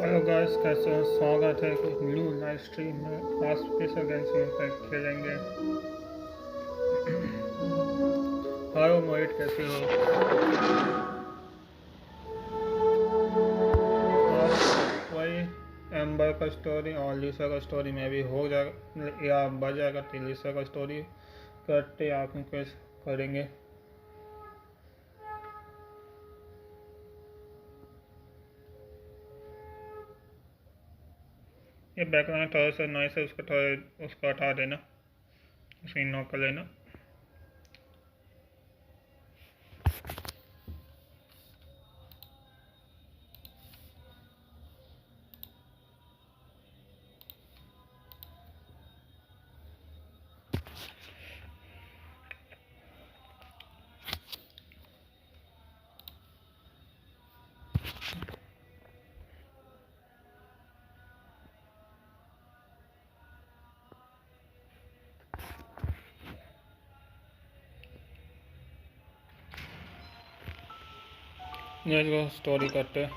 Hello guys, कैसे हो? स्वागत है एक न्यू लाइव स्ट्रीम में। आज स्पेशल गेंशिन इम्पैक्ट खेलेंगे। हाय मोहित, कैसे हो? आज वही एम्बर का स्टोरी और लिसा का स्टोरी में भी हो जाएगा या बच जाएगा तो लिसा का स्टोरी करते आप कैसे करेंगे। ये बैकग्राउंड थोड़ा सा नॉइस है, उसको हटा देना, उसको इग्नोर कर लेना। ये स्टोरी करते हैं।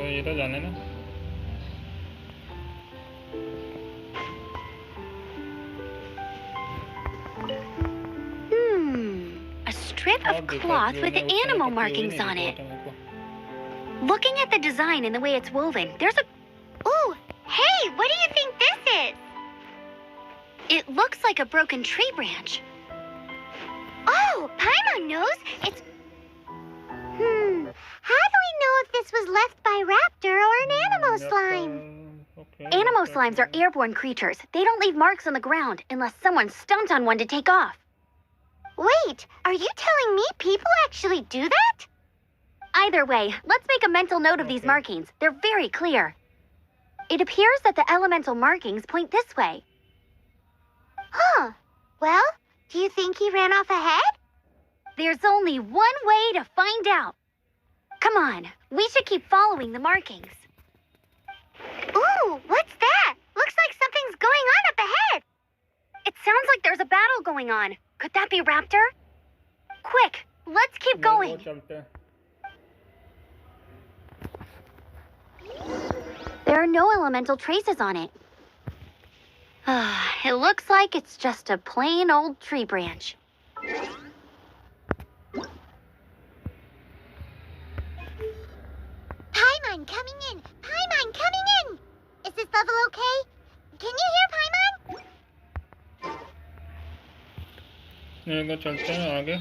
ये तो जाने ना। A strip of cloth with animal markings on it. Looking at the design and the way it's woven, there's a... Ooh, hey, what do you think this is? It looks like a broken tree branch. Oh, Paimon knows. It's... How do we know if this was left by raptor or an animal slime? Animal slimes are airborne creatures. They don't leave marks on the ground unless someone stomped on one to take off. Wait, are you telling me people actually do that? Either way, let's make a mental note of these markings. They're very clear. It appears that the elemental markings point this way. Huh. Well, do you think he ran off ahead? There's only one way to find out. Come on, we should keep following the markings. Ooh, what's that? Looks like something's going on up ahead. It sounds like there's a battle going on. Could that be Raptor? Quick, let's keep going. There are no elemental traces on it. It looks like it's just a plain old tree branch. Paimon coming in! Paimon coming in! Is this level okay? Can you hear Paimon? ये चलते हैं आगे।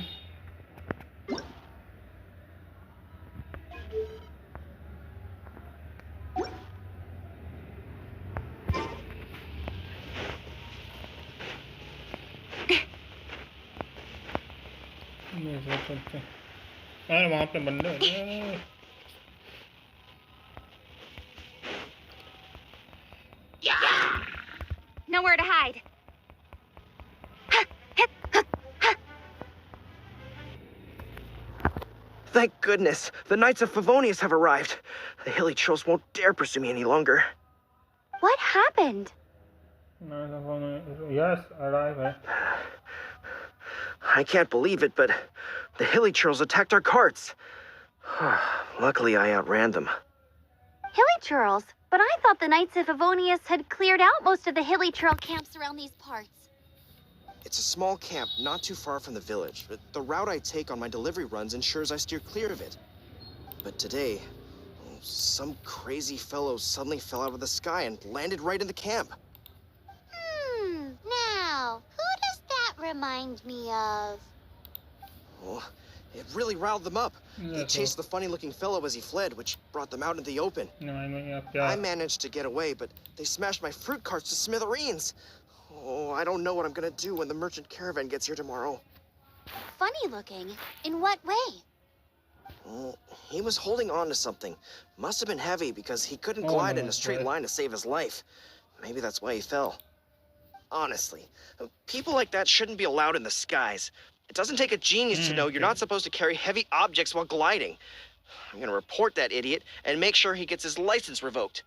चलते यार, वहाँ पे बंदे हैं। Nowhere to hide. Thank goodness, the Knights of Favonius have arrived. The hilly trolls won't dare pursue me any longer. What happened? Yes, arrive. I can't believe it, but the hilly trolls attacked our carts. Luckily, I outran them. Hilly churls? But I thought the Knights of Favonius had cleared out most of the hilly churl camps around these parts. It's a small camp not too far from the village, but the route I take on my delivery runs ensures I steer clear of it. But today, some crazy fellow suddenly fell out of the sky and landed right in the camp. Now, who does that remind me of? Well, it really riled them up. They chased the funny-looking fellow as he fled, which brought them out into the open. I managed to get away, but they smashed my fruit carts to smithereens. Oh, I don't know what I'm gonna do when the merchant caravan gets here tomorrow. Funny looking? In what way? Well, he was holding on to something. Must have been heavy because he couldn't glide in a straight line to save his life. Maybe that's why he fell. Honestly, people like that shouldn't be allowed in the skies. It doesn't take a genius to know you're not supposed to carry heavy objects while gliding. I'm gonna report that idiot and make sure he gets his license revoked.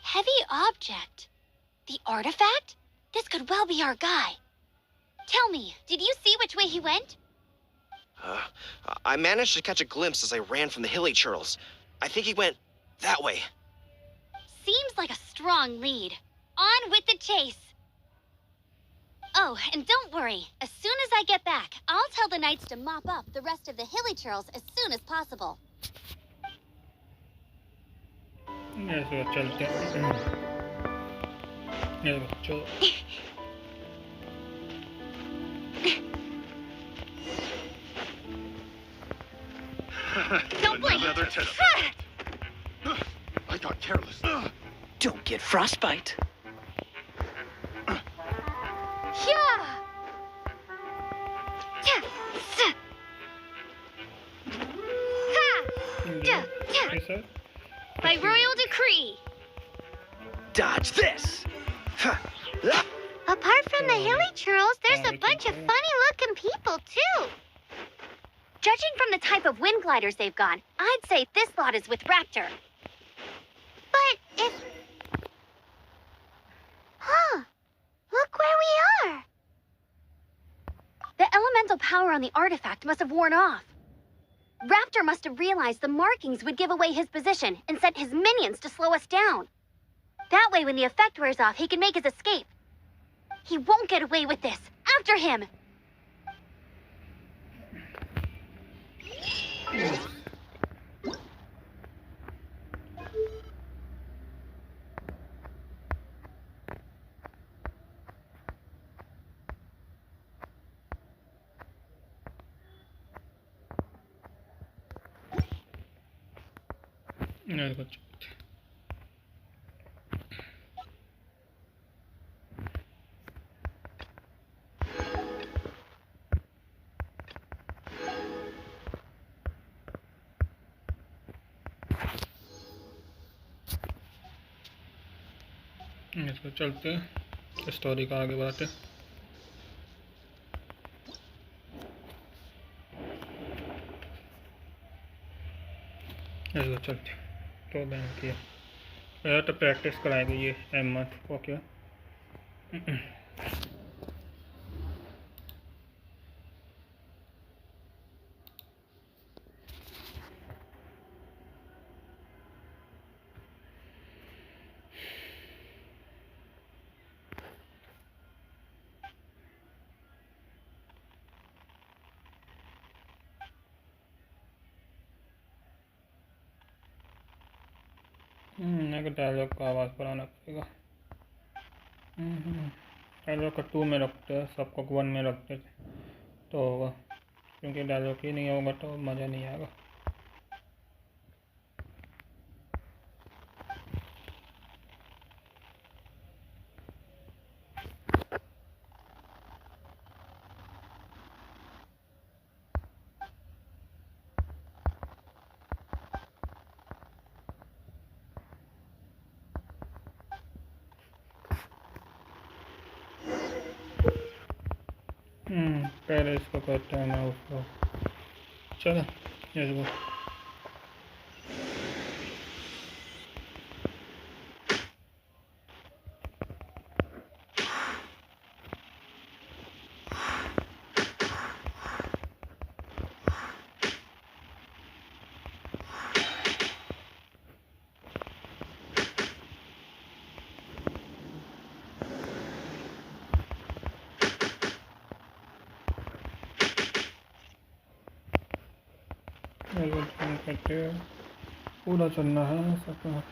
Heavy object? The artifact? This could well be our guy. Tell me, did you see which way he went? I managed to catch a glimpse as I ran from the hilly churls. I think he went that way. Seems like a strong lead. On with the chase. Oh, and don't worry. As soon as I get back, I'll tell the knights to mop up the rest of the hilly churls as soon as possible. Don't blink. Another test. I got careless. Don't get frostbite. By royal decree. Dodge this. Apart from the hilly churls, there's a bunch of funny-looking people, too. Judging from the type of wind gliders they've gone, I'd say this lot is with Raptor. But if... Huh. Look where we are. The elemental power on the artifact must have worn off. Raptor must have realized the markings would give away his position and sent his minions to slow us down. That way, when the effect wears off, he can make his escape. He won't get away with this. After him! इसको चलते हैं story का आगे बढ़ाते हैं इसको चलते तो बैन किया पहले तो प्रैक्टिस कराएंगे ये एम1 ओके डायलॉग का आवाज़ बढ़ाना पड़ेगा डायलॉग का 2 में रखते हैं सबको 1 में रखते तो होगा क्योंकि डायलॉग ही नहीं होगा तो मज़ा नहीं आएगा पहले इसको करते हैं मैं उसको चलो इसको करते पूरा चलना है सबका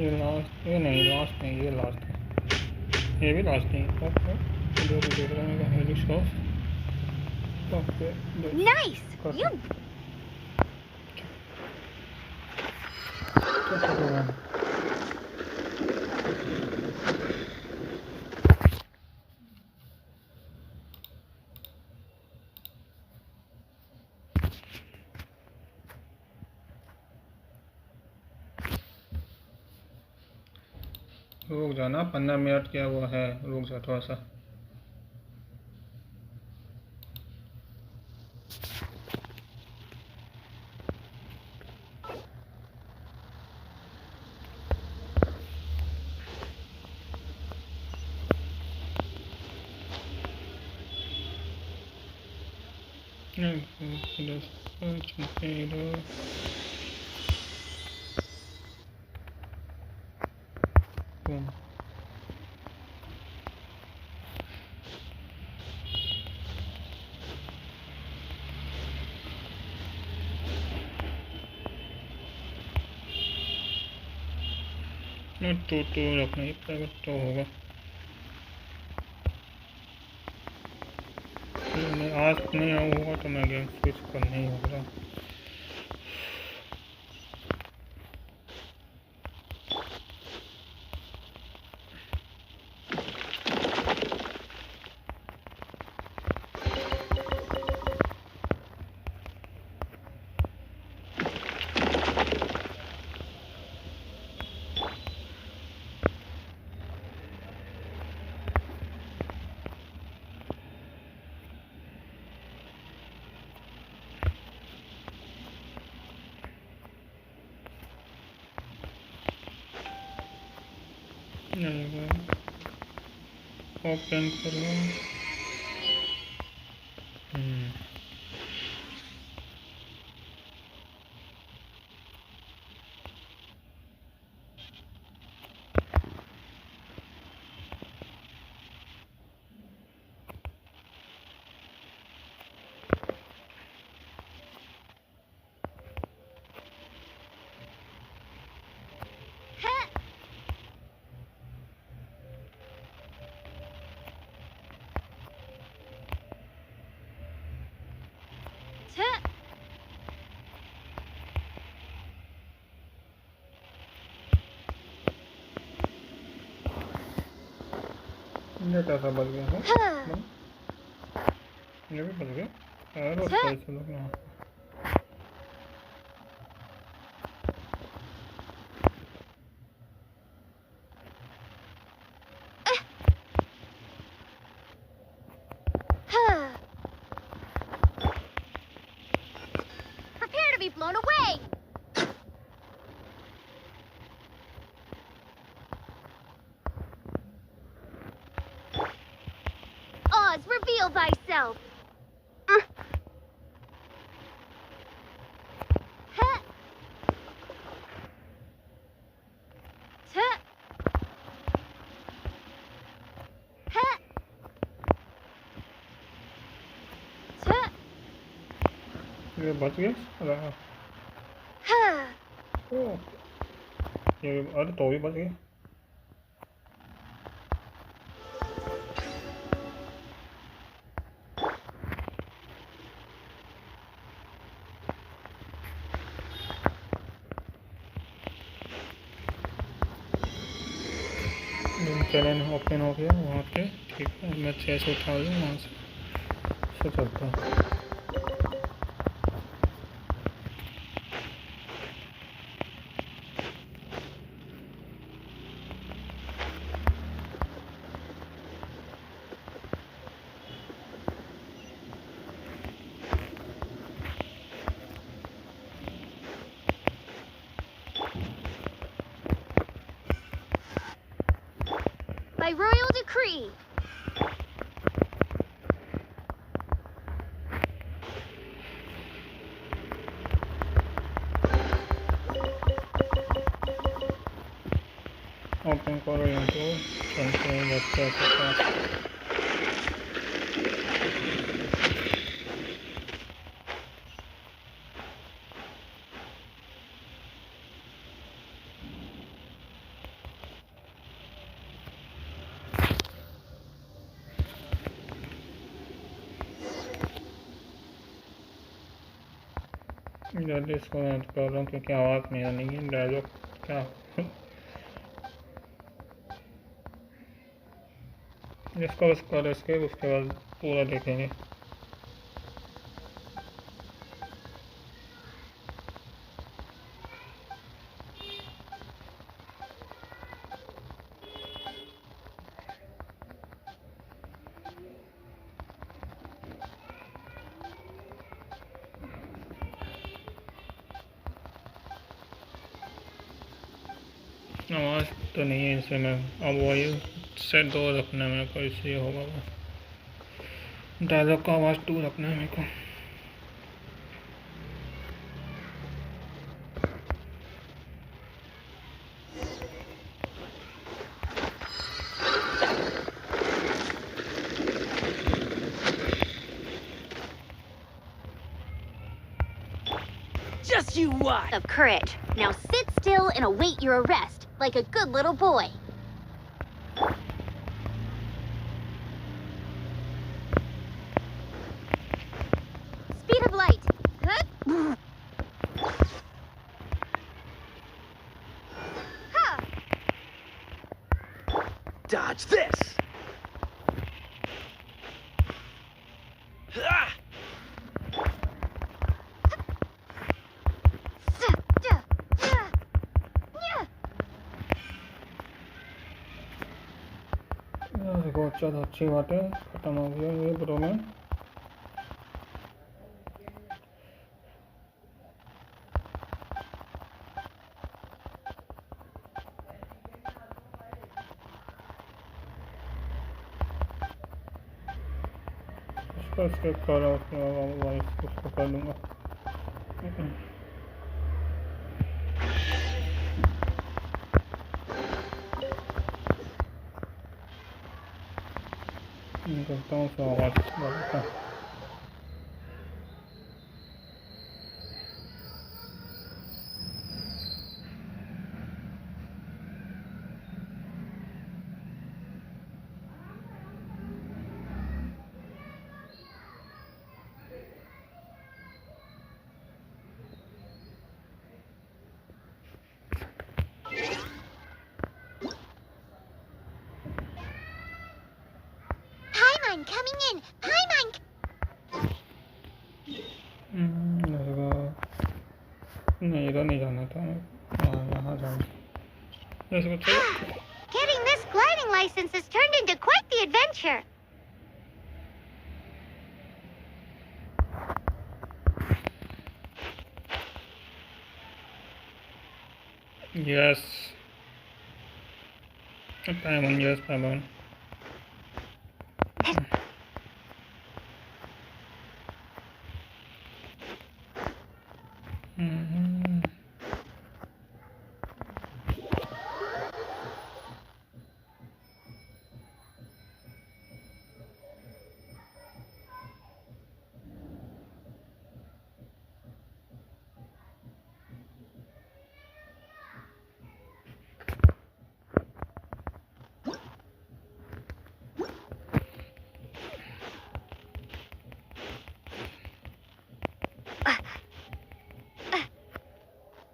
ये लास्ट ये नहीं लास्ट नहीं ये लास्ट है ये भी लास्ट नहीं वीडियो को देख रहे हैं हेली शॉप ओके Nice! You रुक जाना 15 मिनट क्या वो है रुक जा थोड़ा सा तो रखना ही पड़ेगा तो होगा मैं आज नहीं आऊँगा तो मैं गेम स्विच करना ही होगा ओपन करो ये कैसा बच गया है ये भी बच गया और कैसे लोग ना prepare to be blown away! Oz, reveal thyself! ये बच गया ये अरे तो भी बच गया चैनल ओपन हो गया वहाँ पे ठीक है मैं 600 उठा लिया वहाँ से चलता हूँ By royal decree. ओपन करो यहाँ को चलते हैं बच्चा के पास जल्दी इसको मैं कर रहा हूँ क्योंकि आवाज़ नहीं आनी है। डायलॉग क्या इसको बस कर इसके उसके बाद पूरा देखेंगे। आवाज़ तो नहीं है इसे में, अब वही सेट 2 रखना है मेरे को, इसलिए होगा वो डायलॉग का आवाज़ 2 रखना है मेरे को। Just you watch. Of courage. Now sit still and await your arrest, like a good little boy. Speed of light. Huh? Huh. Dodge this. Ah! देखो चलो अच्छी बात है, ख़त्म हो गया ये ब्रो में। इसको स्किप कर रहा हूँ, उसके बाद उसको कर दूँगा। करता हूँ तो आवाज़ बढ़ाता। Paimon coming in! Paimon! नहीं इधर नहीं जाना था, यहाँ जाना। इसको चलो। Getting this gliding license has turned into quite the adventure. Yes. Paimon, yes, Paimon.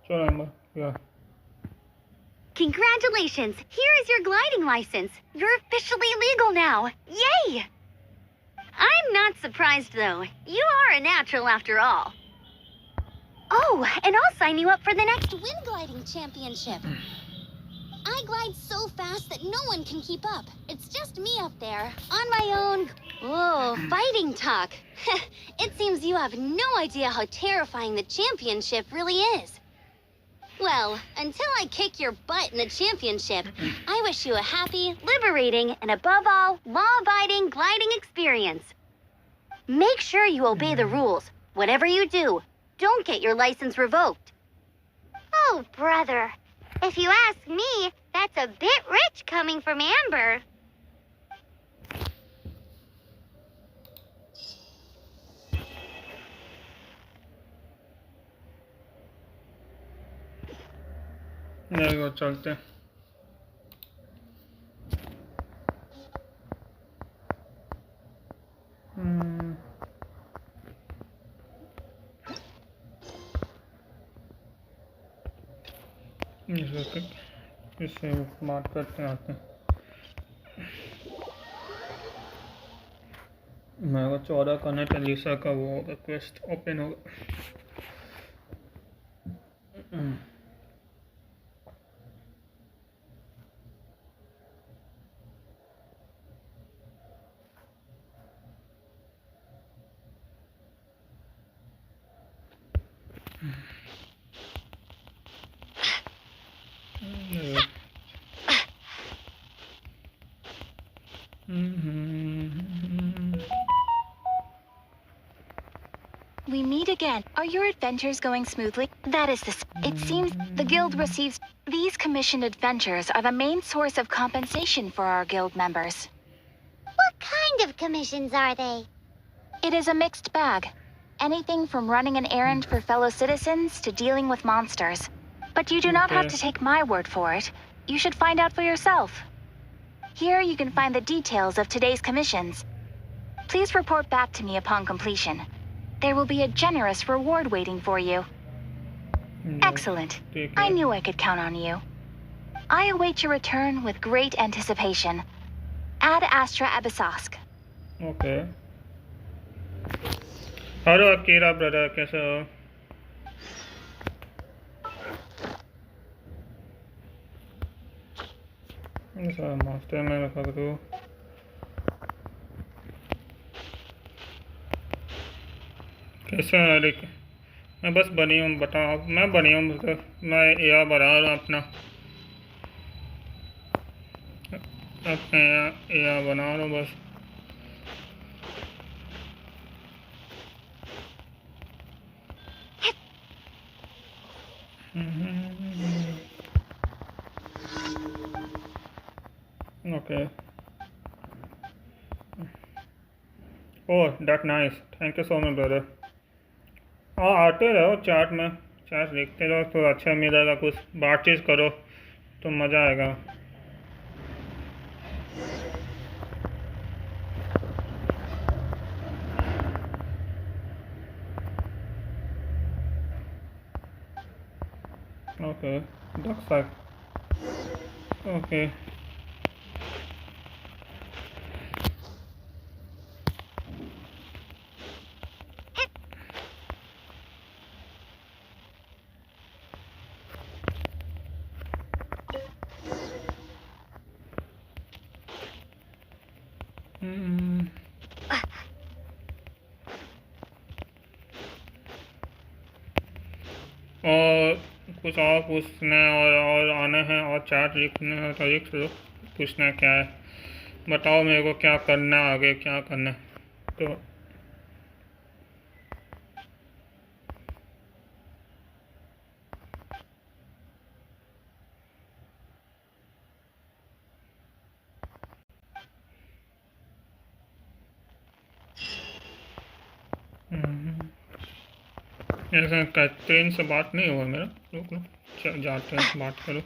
Sure, Emma. Yeah. Congratulations! Here is your gliding license. You're officially legal now. Yay! I'm not surprised, though. You are a natural after all. Oh, and I'll sign you up for the next wind gliding championship. I glide so fast that no one can keep up. It's just me up there, on my own. Oh, fighting talk. It seems you have no idea how terrifying the championship really is. Well, until I kick your butt in the championship, I wish you a happy, liberating, and above all, law-abiding gliding experience. Make sure you obey the rules. Whatever you do, don't get your license revoked. Oh, brother. If you ask me, that's a bit rich coming from Amber. नहीं वो चलते हैं। इससे बात करते आते हैं। मेरे को 14 करना है, एलिसा का वो होगा, क्वेस्ट ओपन होगा। We meet again. Are your adventures going smoothly? That is It seems the guild receives... These commissioned adventures are the main source of compensation for our guild members. What kind of commissions are they? It is a mixed bag. Anything from running an errand for fellow citizens to dealing with monsters. But you do not have to take my word for it. You should find out for yourself. Here you can find the details of today's commissions. Please report back to me upon completion. There will be a generous reward waiting for you. Excellent. I knew I could count on you. I await your return with great anticipation. Ad Astra Abyssosque. Okay. Hello Akira brother, कैसे हो? ऐसा master में रखा करो। कैसे हो रिक? मैं बस बनी हूँ, बताओ। मैं बनी हूँ, मतलब मैं एआ बना रहा हूँ अपना एआ बना रहा हूँ बस। Okay. Oh that nice, thank you so much brother. हाँ आते रहो चैट में, चैट देखते रहो तो अच्छा मिलेगा, कुछ बातचीत करो तो मज़ा आएगा। Okay duck side. ओके और कुछ और पूछना और आना है और चैट लिखना है तो लिख लो। पूछना क्या है बताओ मेरे को, क्या करना है आगे, क्या करना है तो। ऐसा कैथरीन से बात नहीं हुआ मेरा। रुक जाते हैं, बात करो।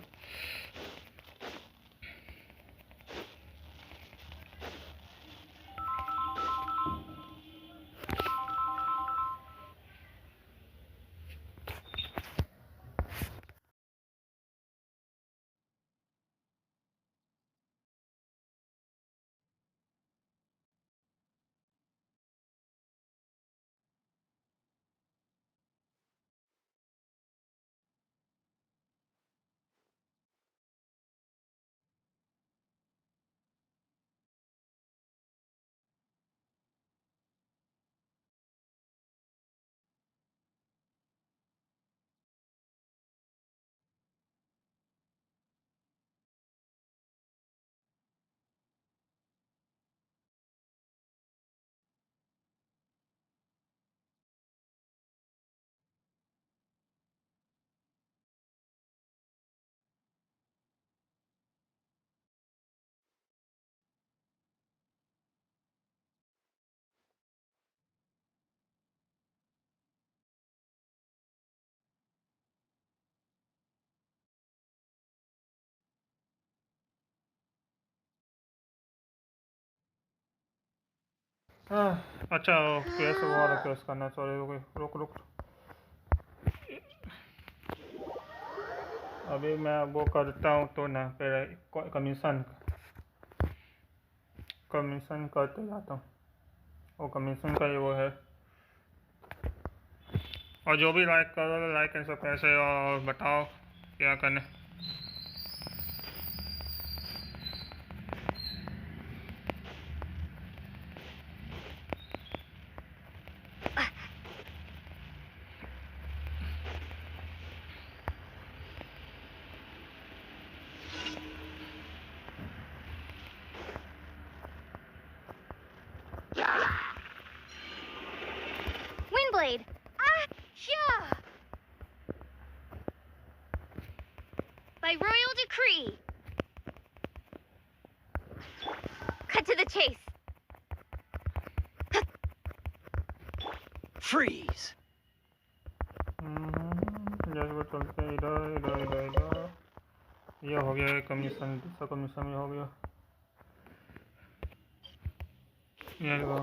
अच्छा केस वो रिक्वेस्ट करना, सॉरी रुक रुक रुक। अभी मैं वो करता हूँ तो ना फिर कमीशन करते जाता हूँ। वो कमीशन का ही वो है। और जो भी लाइक करो लाइक कर सकते ऐसे। और बताओ क्या करने। Windblade! Ah! Yeah! By royal decree! Cut to the chase! Freeze! जैसे चलते इधर इधर इधर इधर। ये हो गया कमीशन। दूसरा कमीशन ये हो गया। ये देखो।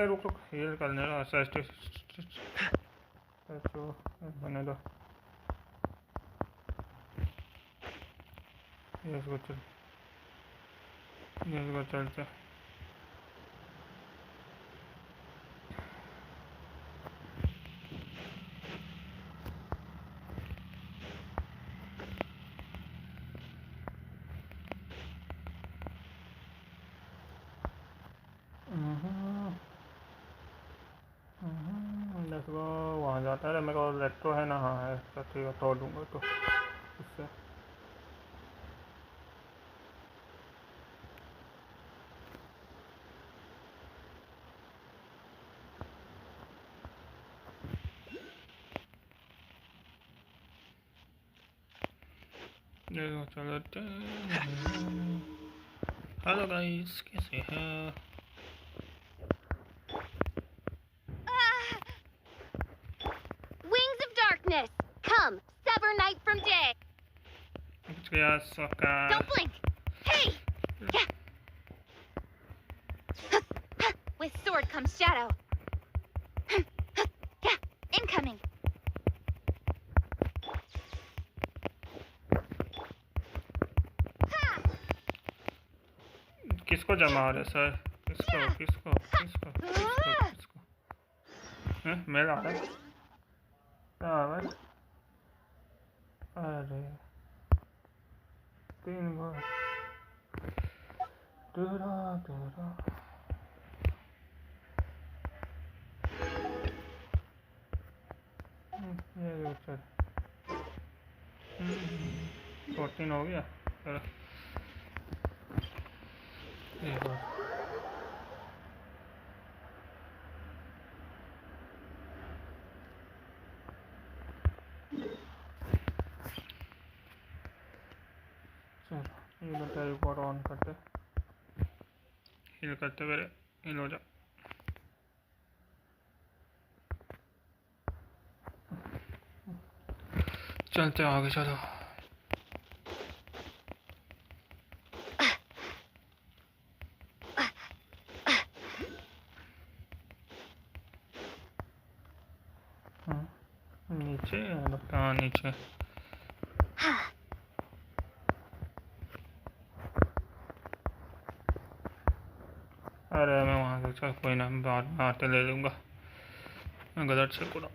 रुक हील करने दो। बने दो। इसको चलते। वहाँ जाता है। मेरे को इलेक्ट्रो है ना। हाँ है। ठीक है तोड़ दूँगा तो इससे। चलते। हेलो गाइस कैसे हैं। Wings of darkness! Come, sever night from day! Don't blink! Hey! Yeah. With sword comes shadow. Yeah, incoming. किसको जमा रहे सर। किसको मेरा है। अरे 3 बार ये चल 14 हो गया। चलो एक बार चलो ये बता एक बार ऑन करते। हील करते मेरे हील हो जा। चलते आगे चलो। नीचे कहाँ नीचे। अरे मैं वहाँ से चल कोई ना बाद में आते ले लूँगा। मैं गलत से कोई ना।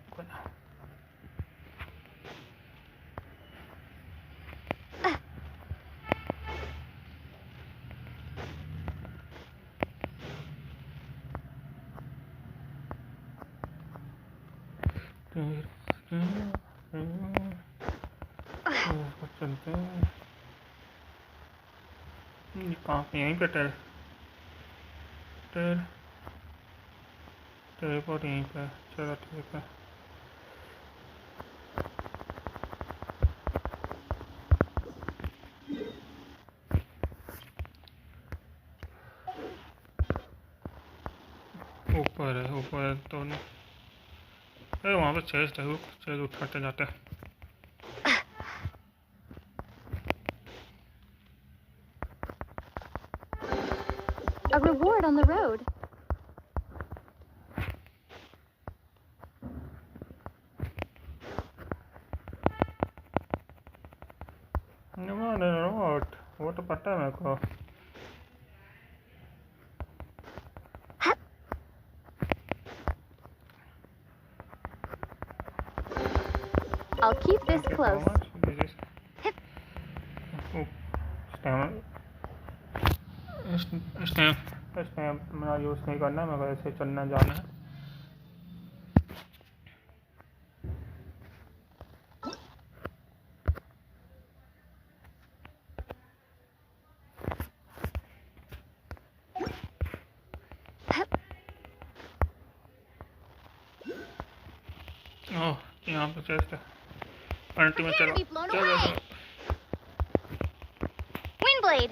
चलते कहाँ पे यहीं पे टेलीपोर्ट यहीं पे। चलो ठीक है। ऊपर तो नहीं। अरे वहाँ पे चेस्ट है। चेस्ट उठाते जाते हैं। it on the road. वो तो पता है मेरे को. I'll keep this close. Stamp मेरा यूज़ नहीं करना है, मगर ऐसे चलना जाना है. ओह, यहाँ पे चेस्ट है. आंटी में चलो. Windblade!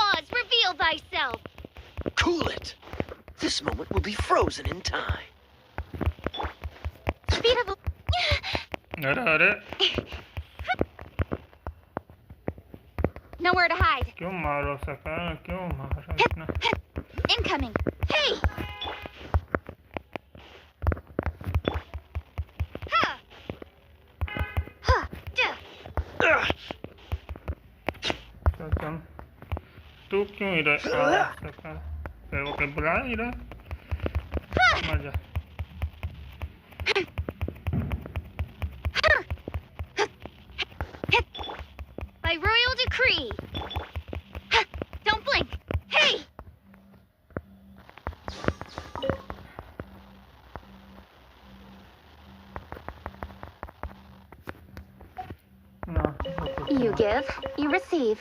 Oz, reveal thyself! Cool it! This moment will be frozen in time. Speed of... अरे Nowhere to hide. क्यों मारो सका, क्यों मारा इतना. Incoming! Hey! तू क्यों इधर आ सका, तेरे को बुलाया इधर. मजा. By royal decree. Don't blink. Hey! No. You give, you receive.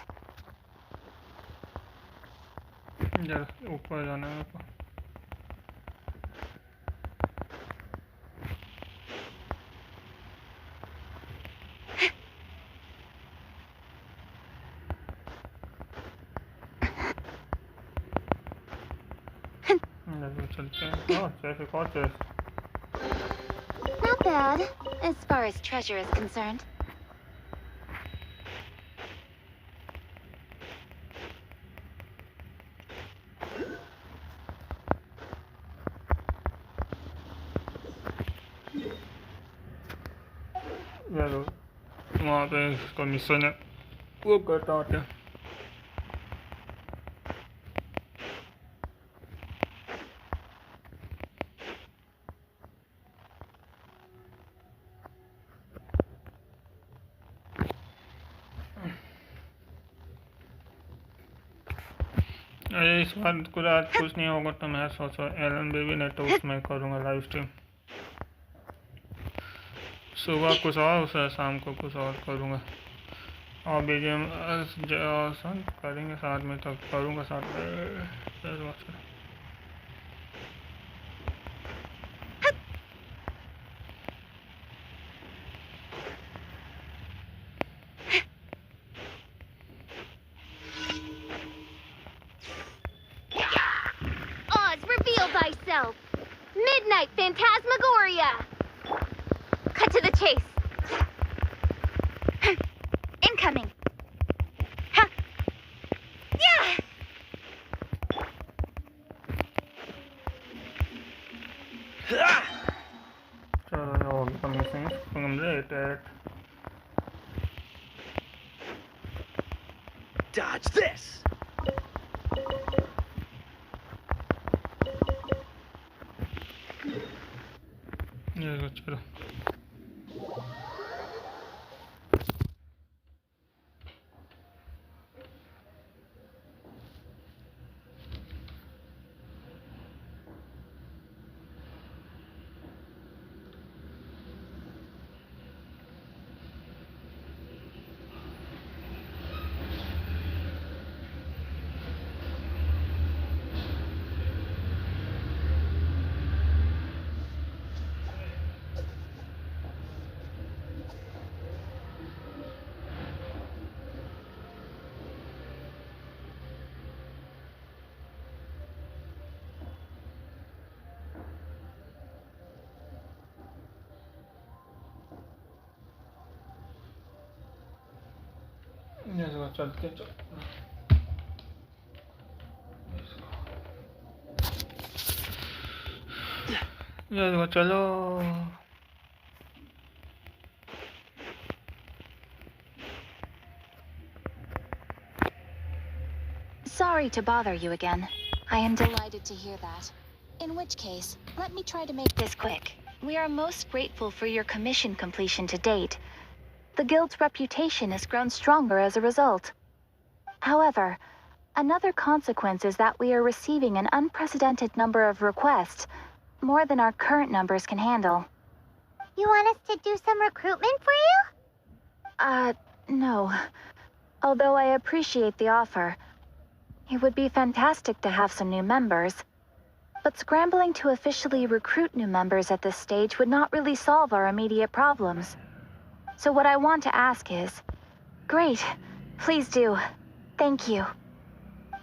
इधर ऊपर जाना है मेरे को. Not bad, as far as treasure is concerned. वहाँ पे इसका मिशन है, वो करता आते हैं. इस बार कुछ आज कुछ नहीं होगा तो मैं सोचा एलन बेबी ने तो उसमें करूँगा लाइव स्ट्रीम. सुबह कुछ और, उसे शाम को कुछ और करूँगा. और बीजीएम करेंगे साथ में, तो करूँगा साथ में. Oz, reveal thyself! Midnight Phantasmagoria! Cut to the chase. Incoming. Huh. Yeah! So, missing completed. Dodge this! Yeah, चलो. चलते चल. चलो। Sorry to bother you again. I am delighted to hear that. In which case, let me try to make this quick. We are most grateful for your commission completion to date. The Guild's reputation has grown stronger as a result. However, another consequence is that we are receiving an unprecedented number of requests, more than our current numbers can handle. You want us to do some recruitment for you? No. Although I appreciate the offer. It would be fantastic to have some new members. But scrambling to officially recruit new members at this stage would not really solve our immediate problems. So what I want to ask is... Great. Please do. Thank you.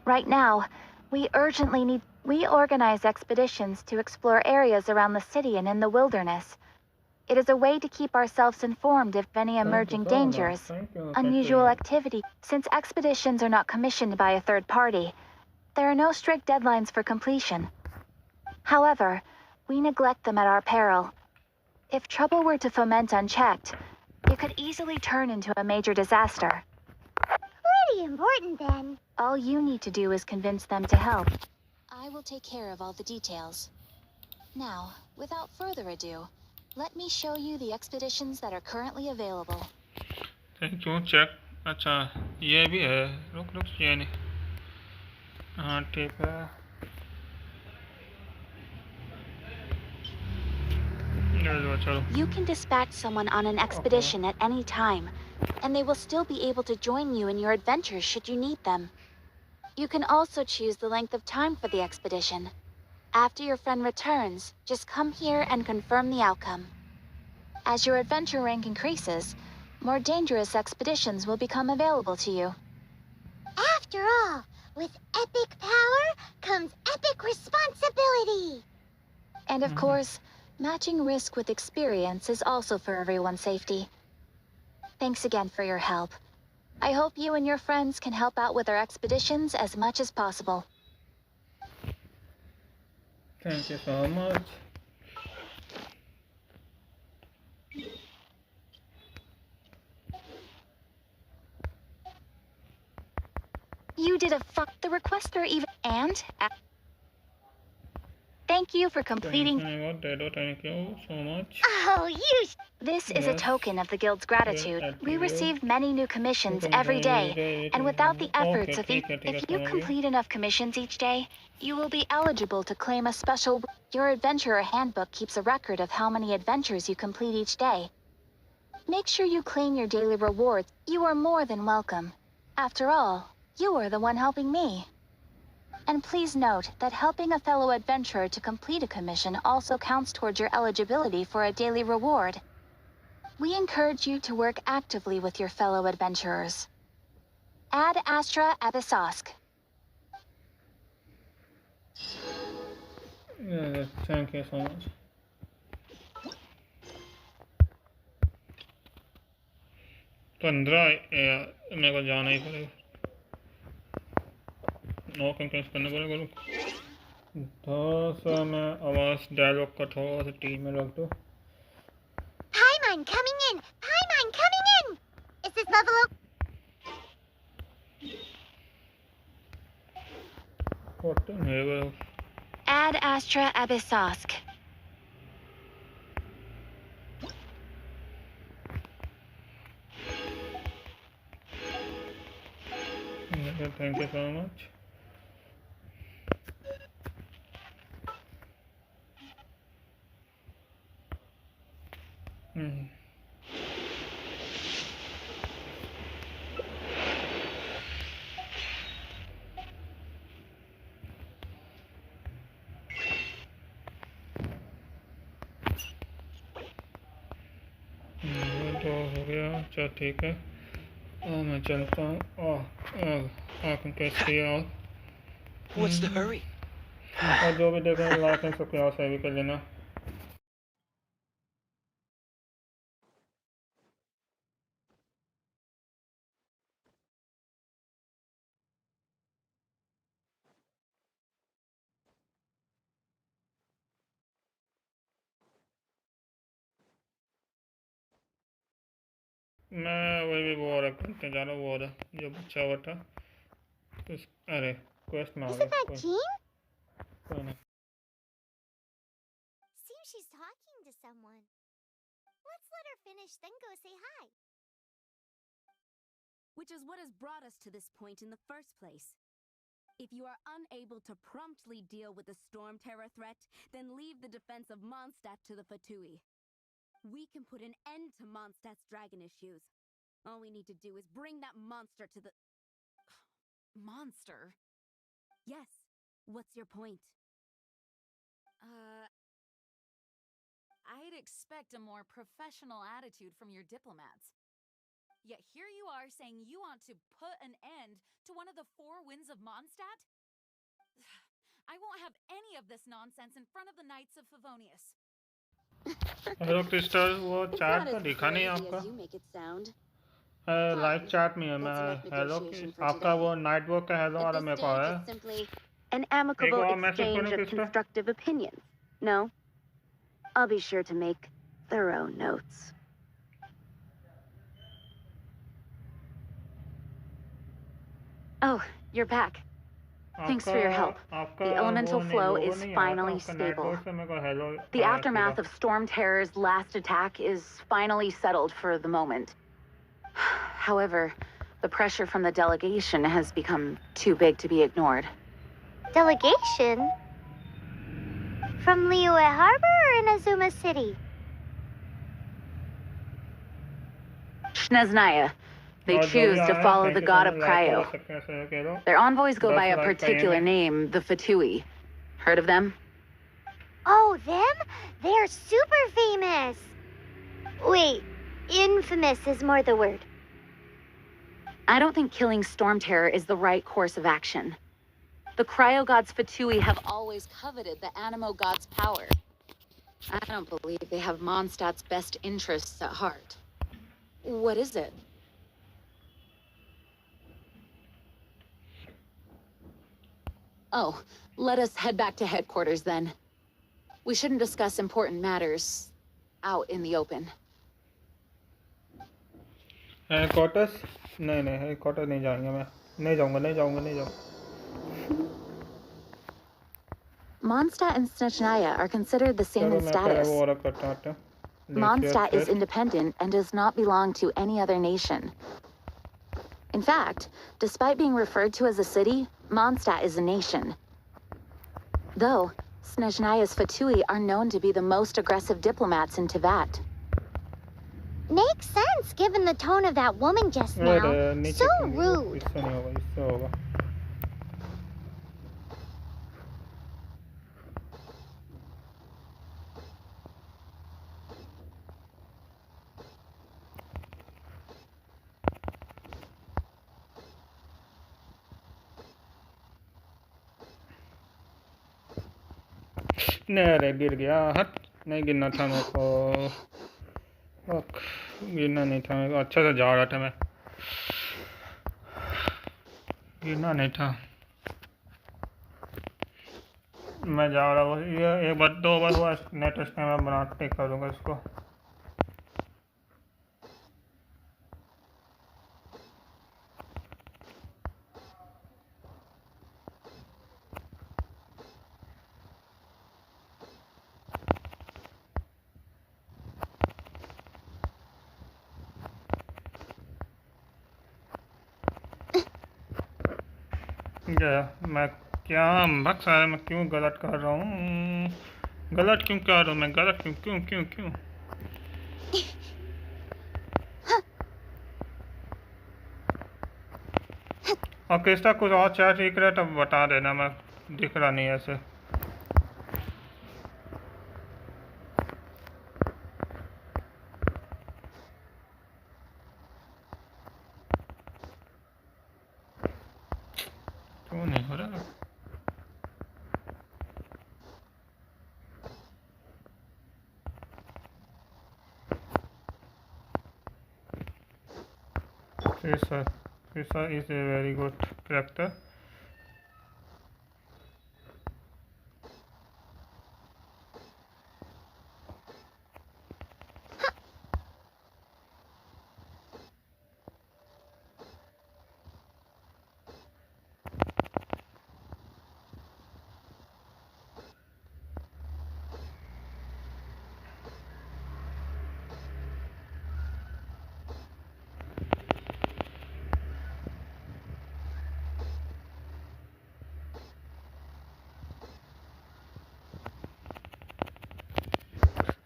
Right now, we urgently need... We organize expeditions to explore areas around the city and in the wilderness. It is a way to keep ourselves informed if any emerging dangers, unusual activity. Since expeditions are not commissioned by a third party, there are no strict deadlines for completion. However, we neglect them at our peril. If trouble were to foment unchecked, it could easily turn into a major disaster. Pretty important then. All you need to do is convince them to help. I will take care of all the details. Now, without further ado, let me show you the expeditions that are currently available. Thank you check. अच्छा ये भी है। रुक रुक ये नहीं। हाँ ठीक है। चलो। You can dispatch someone on an expedition at any time, and they will still be able to join you in your adventures should you need them. You can also choose the length of time for the expedition. After your friend returns, just come here and confirm the outcome. As your adventure rank increases, more dangerous expeditions will become available to you. After all, with epic power comes epic responsibility. And of course, matching risk with experience is also for everyone's safety. Thanks again for your help. I hope you and your friends can help out with our expeditions as much as possible. Thank you so much. You did a the requester even and thank you for completing. Thank you so much. Oh, you... This is a token of the Guild's gratitude. We receive many new commissions every day, and without the efforts of if you complete enough commissions each day, you will be eligible to claim a special... Your adventurer handbook keeps a record of how many adventures you complete each day. Make sure you claim your daily rewards. You are more than welcome. After all, you are the one helping me. And please note that helping a fellow adventurer to complete a commission also counts towards your eligibility for a daily reward. We encourage you to work actively with your fellow adventurers. Ad Astra Abyssosk. Yeah, thank you so much. मेरे को जाना ही पड़ेगा। करना पड़ेगा। थोड़ा सा मैं आवाज़ डायलॉग का थोड़ा सा टीम में रख दो। Paimon coming in! Paimon coming in! Is this level up? What the hell? Ad Astra Abyssosk. Thank you so much. तो हो गया। चल ठीक है। मैं चलता हूँ। I can stay out. What's the hurry? और जो भी देखो लाइक एंड सब्सक्राइब भी कर लेना। मैं वही भी वो ऑर्डर करते जा रहा हूँ, वो ऑर्डर जो बच्चा हुआ था अरे क्वेस्ट में आ Isn't गया that Jean? कोई नहीं। Seems she's talking to someone. Let's let her finish, then go say hi. Which is what has brought us to this point in the first place. If you are unable to promptly deal with the storm terror threat, then leave the defense of Mondstadt to the Fatui. We can put an end to Mondstadt's dragon issues. All we need to do is bring that monster to the... Monster? Yes. What's your point? I'd expect a more professional attitude from your diplomats. Yet here you are saying you want to put an end to one of the four winds of Mondstadt? I won't have any of this nonsense in front of the Knights of Favonius. Hello crystal, वो It's chat not तो as दिखा नहीं crazy आपका। as you make it sound. Live chat में है मैं। That's enough hello negotiation for आपका today. वो नाइट वर्क का हेलो At आ रहा this मेरे को stage, है। it's simply An amicable और मैसेज exchange करूँ of crystal? constructive opinions. No? I'll be sure to make thorough notes. Oh, you're back. Thanks for your help. The elemental flow is finally stable. The aftermath of Storm Terror's last attack is finally settled for the moment. However, the pressure from the delegation has become too big to be ignored. Delegation? From Liyue Harbor or Inazuma City? Snezhnaya. They choose to follow the god of Cryo. Their envoys go by a particular name, the Fatui. Heard of them? Oh, them? They're super famous. Wait, infamous is more the word. I don't think killing Storm Terror is the right course of action. The Cryo gods Fatui have always coveted the Animo god's power. I don't believe they have Mondstadt's best interests at heart. What is it? Oh, let us head back to headquarters then. We shouldn't discuss important matters out in the open. Headquarters? नहीं headquarter नहीं जाएंगे। मैं नहीं जाऊंगा। Mondstadt and Snezhnaya are considered the same in status. Mondstadt is independent and does not belong to any other nation. In fact, despite being referred to as a city, Mondstadt is a nation. Though, Snezhnaya's Fatui are known to be the most aggressive diplomats in Teyvat. Makes sense, given the tone of that woman just now. So rude. नहीं गिर गया। हट, नहीं गिरना था मेरे को। गिरना नहीं था मेरे को। अच्छा से जा रहा था मैं। गिरना नहीं था। मैं जा रहा हूँ। ये एक बार 2 बार हुआ नेट स्कैम में बनाते करूँगा इसको। मैं क्या भक्त सारे मैं क्यों गलत कर रहा हूँ? गलत क्यों कर रहा हूँ मैं? गलत क्यों? और किसका कुछ और चैट दिख रहा है तब बता देना। मैं दिख रहा नहीं ऐसे। क्यों नहीं हो रहा? Krisa is a very good character.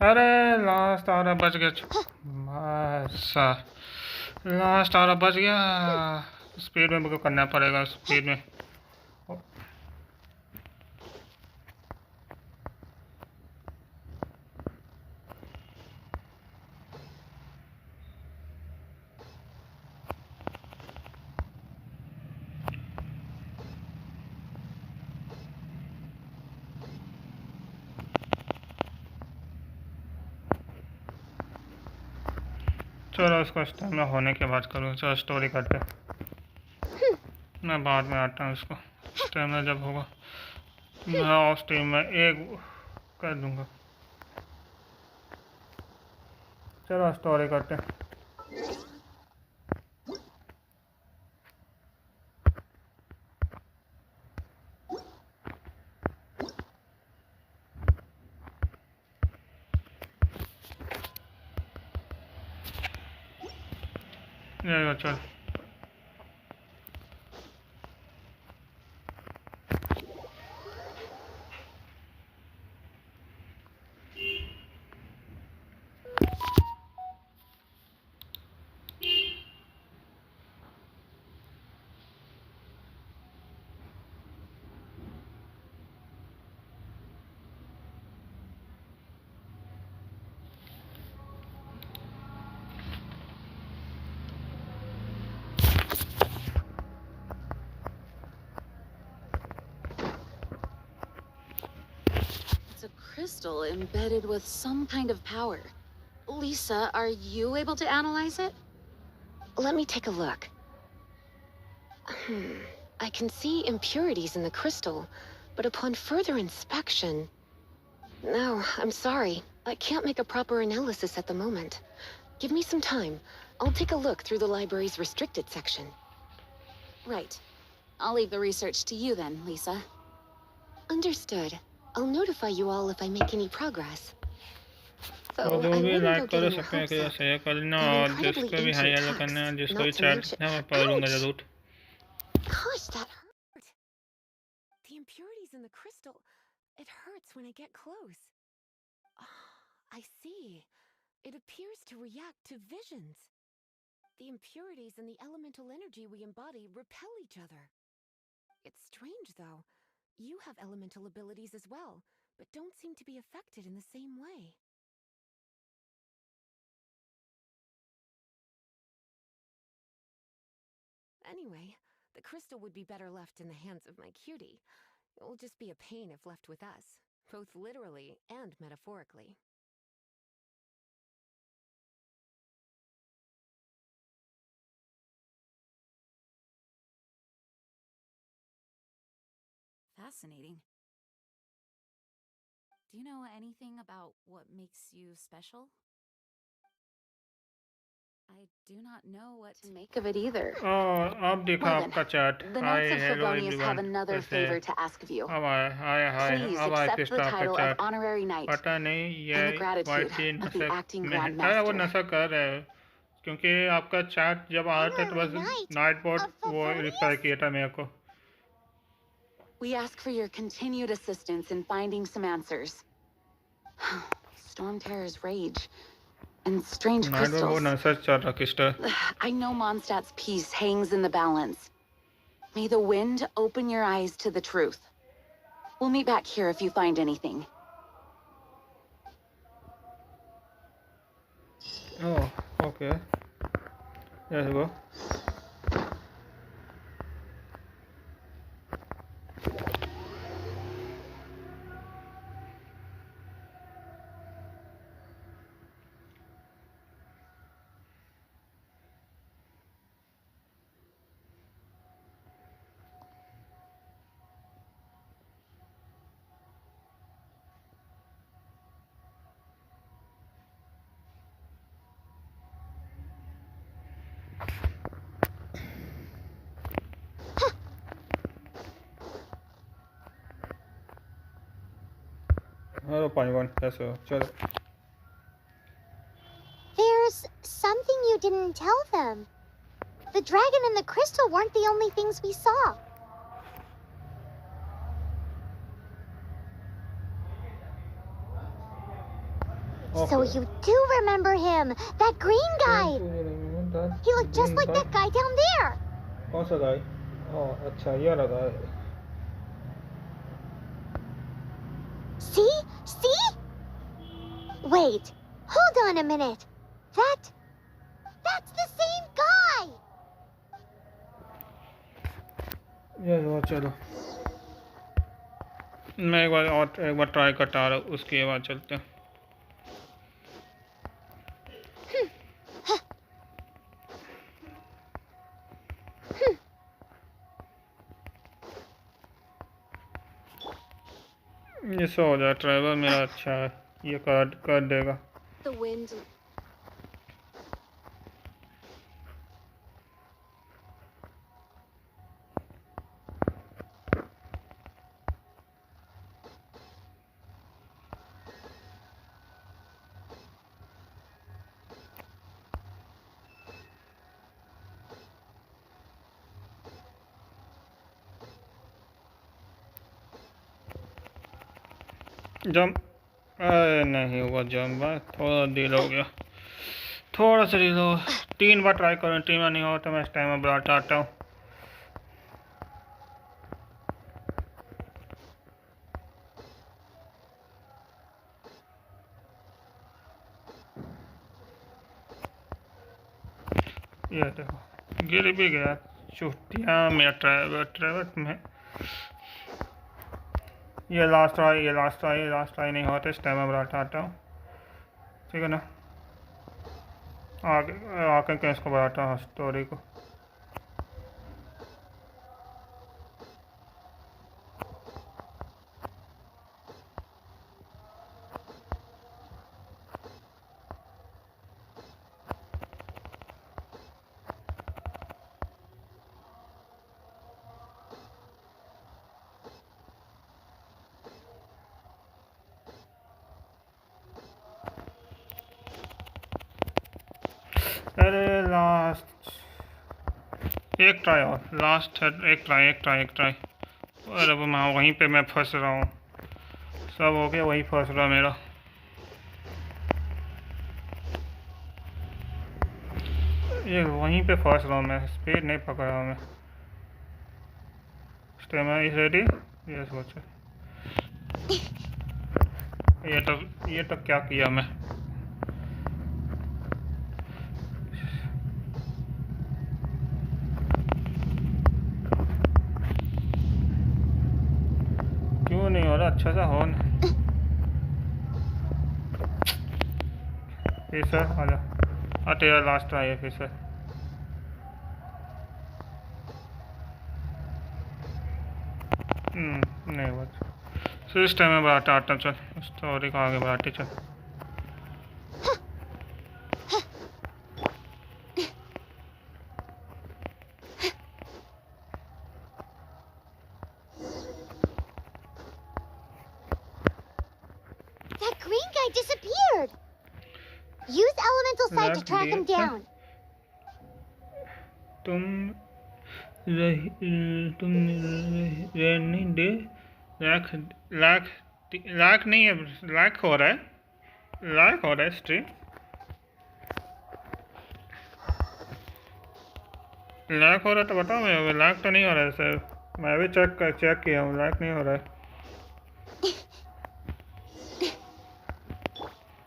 अरे लास्ट आरा बच गया। बस लास्ट आरा बच गया। स्पीड में मुझे करना पड़ेगा, स्पीड में। चलो उसको स्टैमिना होने के बाद करूँ। चलो स्टोरी करते हैं। मैं बाद में आता हूँ। उसको स्टैमिना जब होगा मैं ऑफ स्ट्रीम में एक कर दूँगा। चलो स्टोरी करते हैं। ये चल It's a crystal embedded with some kind of power. Lisa, are you able to analyze it? Let me take a look. I can see impurities in the crystal, but upon further inspection... No, I'm sorry. I can't make a proper analysis at the moment. Give me some time. I'll take a look through the library's restricted section. Right. I'll leave the research to you then, Lisa. Understood. I'll notify you all if I make any progress. तो जो भी like करो सकते हैं कि share करना और जिसको भी हाई हेलो करना है, जिसको भी चैट करना है मैं पढ़ लूँगा जरूर। Gosh, that hurt. The impurities in the crystal. It hurts when I get close. I see. It appears to react to visions. The impurities and the elemental energy we embody repel each other. It's strange, though. You have elemental abilities as well, but don't seem to be affected in the same way. Anyway, the crystal would be better left in the hands of my cutie. It will just be a pain if left with us, both literally and metaphorically. Fascinating. Do you know anything about what makes you special? I do not know what to make of it either. अब देखा आपका chat. The Knights of Favonius have another favor to ask of you. Please accept the title of honorary knight पता नहीं ये and the gratitude of the acting Grand Master. वो नशा कर रहे हैं क्योंकि आपका चैट जब आ रहा था तो बस नाइट बोर्ड वो रिप्लाई किया था मेरे को। We ask for your continued assistance in finding some answers. Storm Terror's rage and strange crystals. I know Mondstadt's peace hangs in the balance. May the wind open your eyes to the truth. We'll meet back here if you find anything. Oh, okay. There you go. There's something you didn't tell them. The dragon and the crystal weren't the only things we saw. So you do remember him, that green guy. He looked just like that guy down there. कौन सा गाय? अच्छा ये वाला गाय. See? See? Wait, hold on a minute. That's the same guy. ये चलो. मैं एक बार try करता रहा, उसके बाद चलते हैं. ये सो हो जाए. ट्रैवल मेरा अच्छा है, ये कर देगा. The wind. जंप. अरे नहीं हुआ जंप. थोड़ा डील हो गया, थोड़ा सा डील हो. 3 बार ट्राई करूँ, 3 बार नहीं हो तो मैं इस टाइम में आता हूँ. ये देखो गिर भी गया. चुटिया मेरा ट्रैवल में. ये लास्ट ट्राई नहीं होता, इस टाइम में आता हूँ. ठीक है ना. आके क्या इसको बढ़ाता हूँ स्टोरी को. अरे लास्ट एक ट्राई और लास्ट है. एक ट्राई. अरे वो मैं वहीं पे मैं फंस रहा हूँ. सब हो गया, वहीं फंस रहा मेरा. ये वहीं पे फंस रहा हूँ मैं. स्पीड नहीं पकड़ रहा हूँ मैं. Stamina is ready. ये सोचा. ये तो क्या किया मैं. क्यों नहीं हो रहा अच्छा सा. हो ना फिर सर आ जा. तेरा लास्ट ट्राई है फिर सर. नहीं हुआ. फिर इस टाइम में बढ़ाता आता. चल स्टोरी को आगे बढ़ाते चल. That green guy disappeared. Use elemental sight to track him down. तुम रहने दे. लाख नहीं है. लाख हो रहा है स्ट्रीम. लाख हो रहा है तो बताओ. मैं लाख तो नहीं हो रहा है सर. मैं भी चेक किया हूँ. लाख नहीं हो रहा है.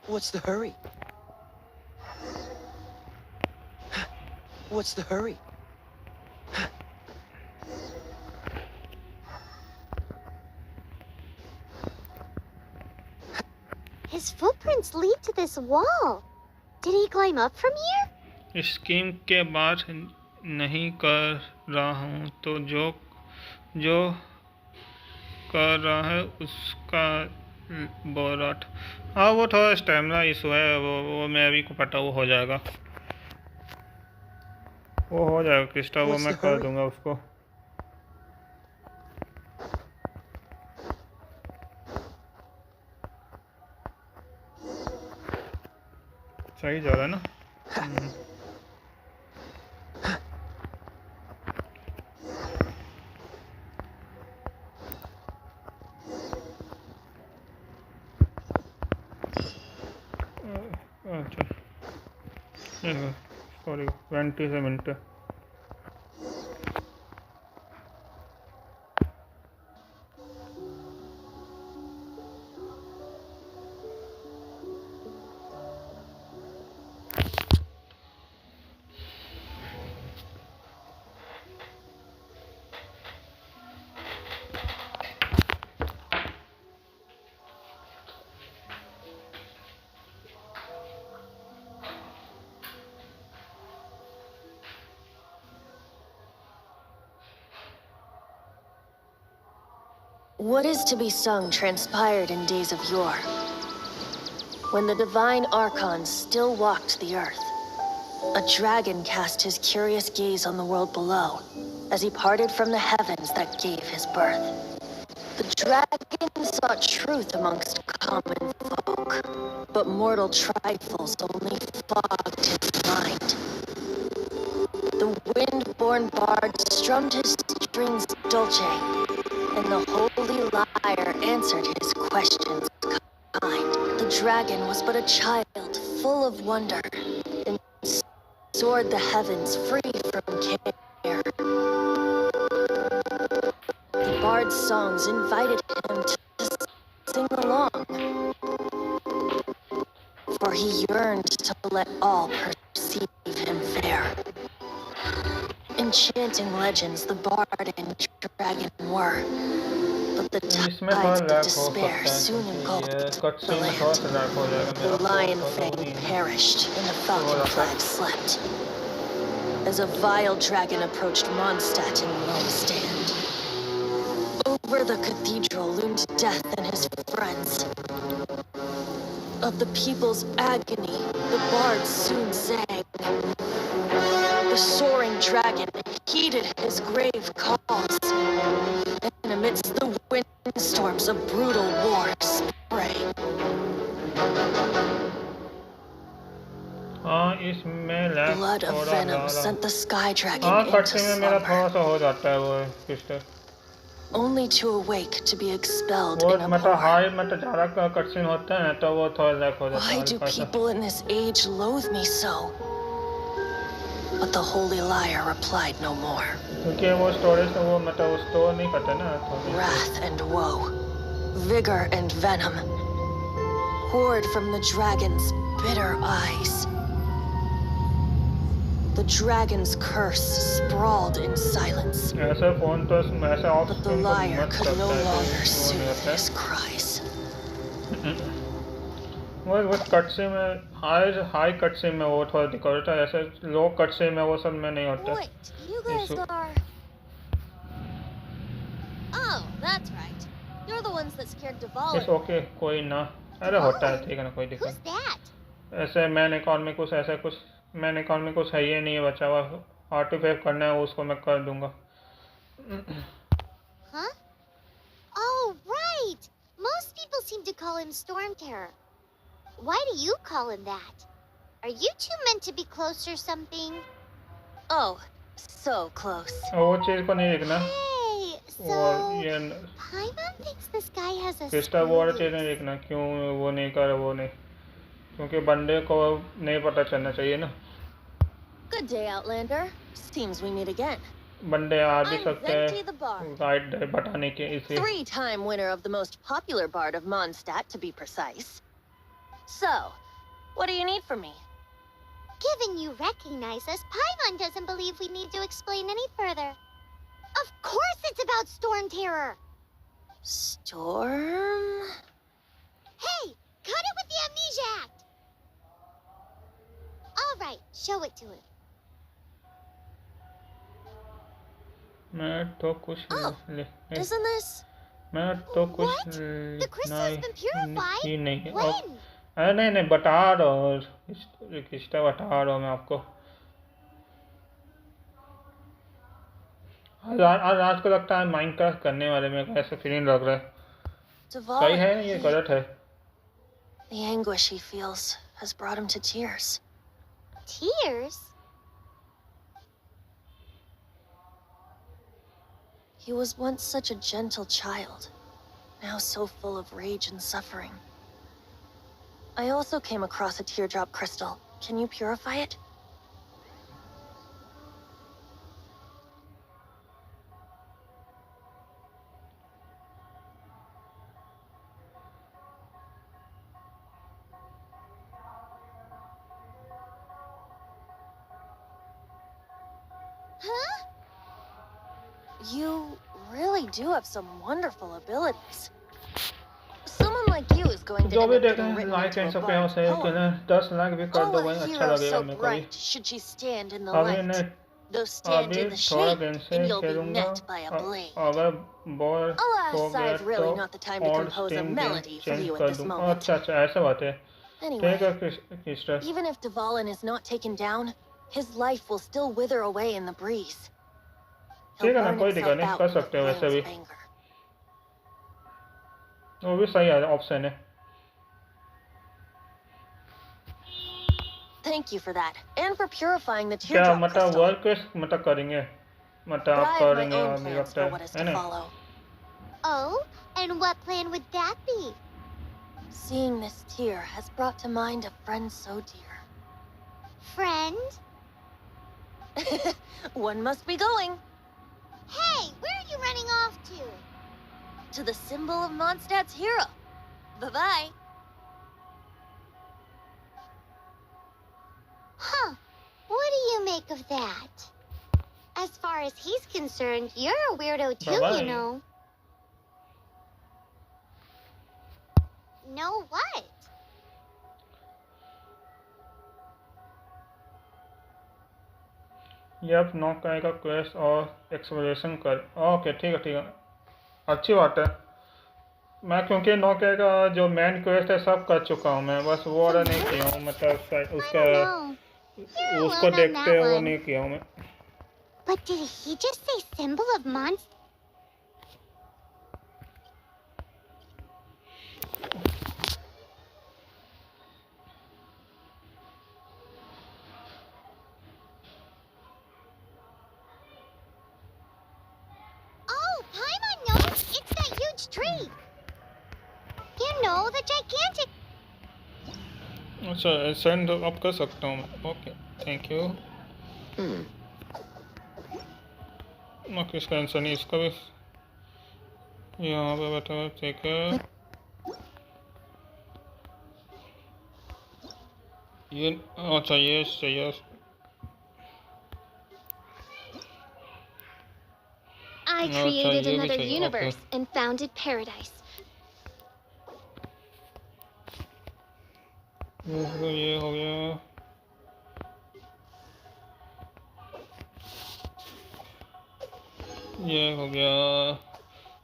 What's the hurry? What's the hurry? His footprints lead to this wall. Did he climb up from here? Scheme के बाद नहीं कर रहा हूँ तो जो कर रहा है उसका बोराट. हाँ वो थोड़ा स्टेमिना इशू है. वो मैं अभी को पता. वो हो जाएगा क्रिस्टा. वो मैं कर दूंगा उसको. सही जा रहा है ना. सॉरी 20 से minute What is to be sung transpired in days of yore, when the divine Archons still walked the earth. A dragon cast his curious gaze on the world below, as he parted from the heavens that gave his birth. The dragon sought truth amongst common folk, but mortal trifles only fogged his mind. The wind-born bard strummed his strings dulce, and the holy lyre answered his questions kind. The dragon was but a child, full of wonder, and soared the heavens free from care. The bard's songs invited him to sing along, for he yearned to let all perceive him fair. Enchanting legends the bard and dragon were, but the tides of despair soon engulfed the land. The lion fang perished and the falcon flag slept, as a vile dragon approached Mondstadt in lone stand. Over the cathedral loomed death and his friends. Of the people's agony, the bard soon sang. The soaring dragon heeded his grave calls, and amidst the windstorms a brutal war sprang. Blood of venom sent the sky dragon into slumber, only to awake to be expelled in a war. Why do people in this age loathe me so? But the holy lyre replied no more. Wrath and woe, vigor and venom, poured from the dragon's bitter eyes. The dragon's curse sprawled in silence, but the lyre could no longer soothe his cries. वो cut से में high cut से में वो थोड़ा दिखा रहा था ऐसे लो कट से में वो सब में नहीं होता Wait, you guys are... Oh, that's right. You're the ones that scared Duval. It's okay, कोई ना अरे होता है ठीक है ना कोई दिक्कत Who's that? ऐसे मैन अकाउंट में कुछ ऐसा कुछ मैन अकाउंट में कुछ है ही नहीं है बचा हुआ आर्टिफैक्ट करना है उसको मैं कर दूंगा Huh? Oh, right. Most people seem to call him Storm Terror. Why do you call him that? Are you two meant to be close or something? Oh, so close. वो चीज को नहीं देखना Hey, so Paimon thinks this guy has a Crysta वो वाला चीज नहीं देखना क्यों वो नहीं कर वो नहीं क्योंकि बंदे को नहीं पता चलना चाहिए ना Good day, Outlander. Seems we meet again. बंदे आ भी सकते हैं गाइड बताने के इसे 3-time winner of the most popular bard of Mondstadt, to be precise. So, what do you need from me? Given you recognize us, Paimon doesn't believe we need to explain any further. Of course it's about Storm Terror! Storm? Hey! Cut it with the Amnesia Act! Alright, show it to him. मैं तो कुछ Isn't this... मैं तो कुछ What? The crystal's been purified? ही नहीं When? अरे नहीं बता रहा किस्टा बता रहा हूँ मैं आपको आज आज को लगता है माइनक्राफ्ट करने वाले में ऐसा फीलिंग लग रहा है सही है ये गलत है The anguish he feels has brought him to tears. Tears? He was once such a gentle child, now so full of rage and suffering. I also came across a teardrop crystal. Can you purify it? You really do have some wonderful abilities. Someone like you is going to जो end भी up getting देखें written like into and a subscribe bard share poem. करें 10 like भी कर Oh, दो a भाई अच्छा hero लगेगा so मेरे को भी bright should she stand in the अभी light. मैं Though stand अभी in the थोड़ा shade, गेम से and you'll be खेलूंगा met by a blade. अगर बोर हो Alas, गया I've तो really not the time to और compose a steam game melody for change you at कर this दूँ moment. अच्छा अच्छा ऐसा बात है Anyway, ठीक है क्रिस्टर even if Dvalin is not taken down, his life will still wither away in the breeze. He'll ठीक है ना burn कोई दिक्कत himself नहीं out कर in the सकते हो वैसे flames भी of anger. वो भी सही है ऑप्शन है Thank you for that, and for purifying the क्या teardrop मतलब crystal. वर्क मतलब करेंगे मतलब But आप I have my करेंगे own मुझे plans लगता for what is है to ना follow. Oh, and what plan would that be? Seeing this tear has brought to mind a friend so dear. Friend? One must be going. Hey, where are you running off to? To the symbol of Mondstadt's hero. Bye-bye. Huh. What do you make of that? As far as he's concerned, you're a weirdo too, Bye-bye. you know. No what? Yup नॉक का quest और exploration कर okay ठीक है अच्छी बात है मैं क्योंकि नॉक का जो मेन क्वेस्ट है सब कर चुका हूँ मैं बस वो वाला नहीं किया हूँ मतलब उसका उसको देखते वो नहीं किया हूँ मैं But did he just say symbol of monster? Oh, Paimon knows! It's that huge tree! You know, the gigantic... अच्छा सेंड अप कर सकता हूँ मैं ओके थैंक यू ओके इसका आंसर नहीं इसका भी यहाँ पे बैठा हुआ ठीक है ये अच्छा ये चाहिए I created another universe and founded paradise. ये हो गया ये हो गया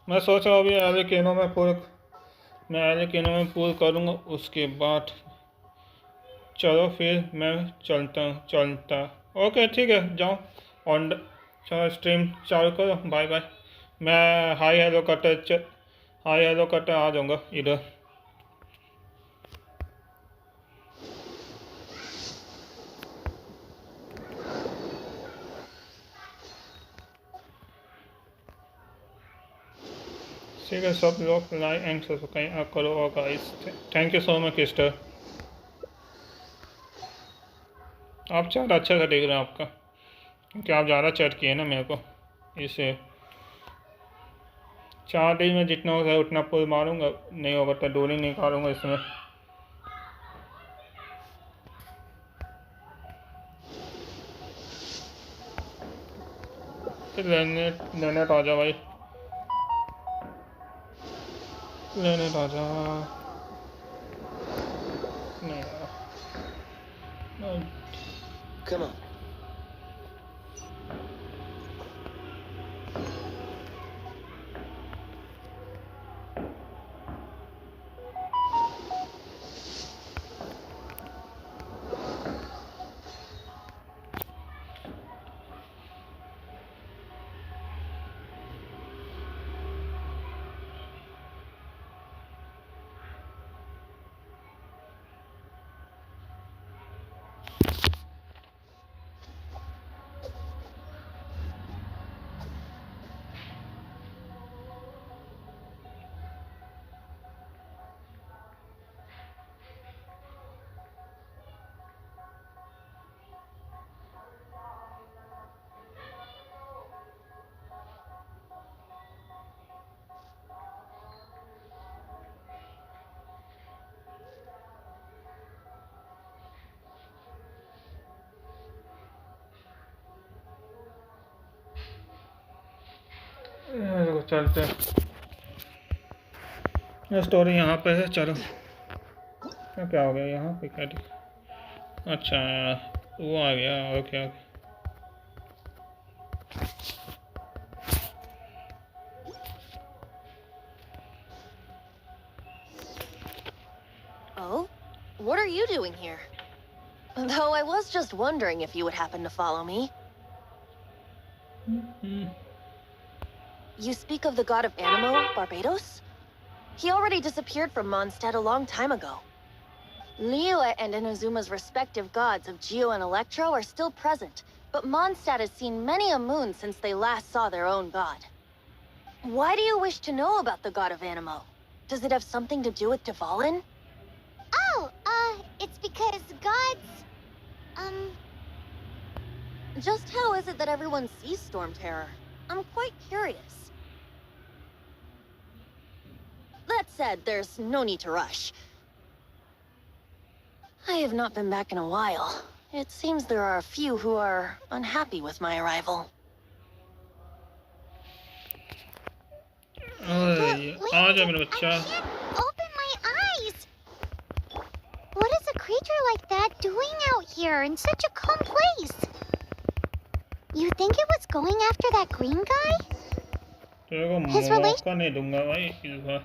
मैं सोच रहा हूँ अभी एलिकेनो में पूरा करूँगा उसके बाद चलो फिर मैं चलता ओके ठीक है जाओ ऑन चलो स्ट्रीम चालू करो बाय बाय मैं हाई हेलो करते आ जाऊँगा इधर ठीक है सब लोग लाइक एंड सब्सक्राइब करो और guys thank you so much sister आप चैट अच्छा का देख रहे हैं आपका क्योंकि आप ज़्यादा चैट किए ना मेरे को इसे 4 दिन में जितना होगा उतना पुल मारूंगा नहीं होगा तो डोरी निकालूंगा इसमें फिर लेने तो आ जा भाई लेने तो आ जा नहीं Come on. तो चलते ये स्टोरी यहाँ पे है। चलो क्या हो गया यहाँ पे क्या अच्छा वो आ गया। Okay okay Oh? What are you doing here? Though I was just wondering if you would happen to follow me. You speak of the god of Animo, Barbados? He already disappeared from Mondstadt a long time ago. Liyue and Inazuma's respective gods of Geo and Electro are still present, but Mondstadt has seen many a moon since they last saw their own god. Why do you wish to know about the god of Animo? Does it have something to do with Dvalin? Oh, it's because gods... Just how is it that everyone sees Storm Terror? I'm quite curious. That said, there's no need to rush. I have not been back in a while. It seems there are a few who are unhappy with my arrival. आ जा मेरा बच्चा। I can't open my eyes! What is a creature like that doing out here in such a calm place? You think it was going after that green guy? His relation...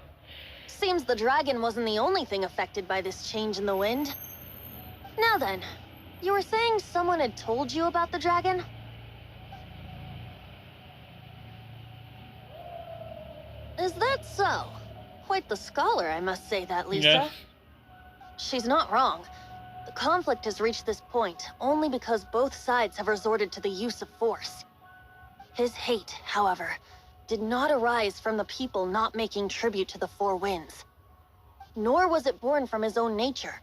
Seems the dragon wasn't the only thing affected by this change in the wind. Now then, you were saying someone had told you about the dragon? Is that so? Quite the scholar, I must say that, Lisa. Yes. She's not wrong. The conflict has reached this point only because both sides have resorted to the use of force. His hate, however, did not arise from the people not making tribute to the Four Winds. Nor was it born from his own nature,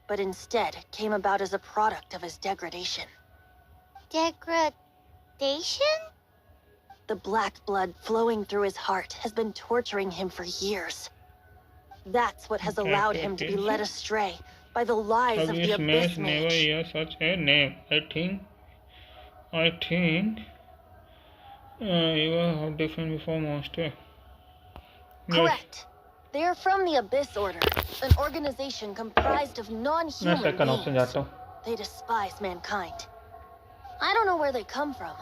but instead came about as a product of his degradation. Degradation? The black blood flowing through his heart has been torturing him for years. That's what has allowed him to be led astray by the lies of the Abyss Mage. Never hear such a name. I think you are different before monster. Correct. They are from the Abyss Order, an organization comprised of non-human beings. They despise mankind. I don't know where they come from.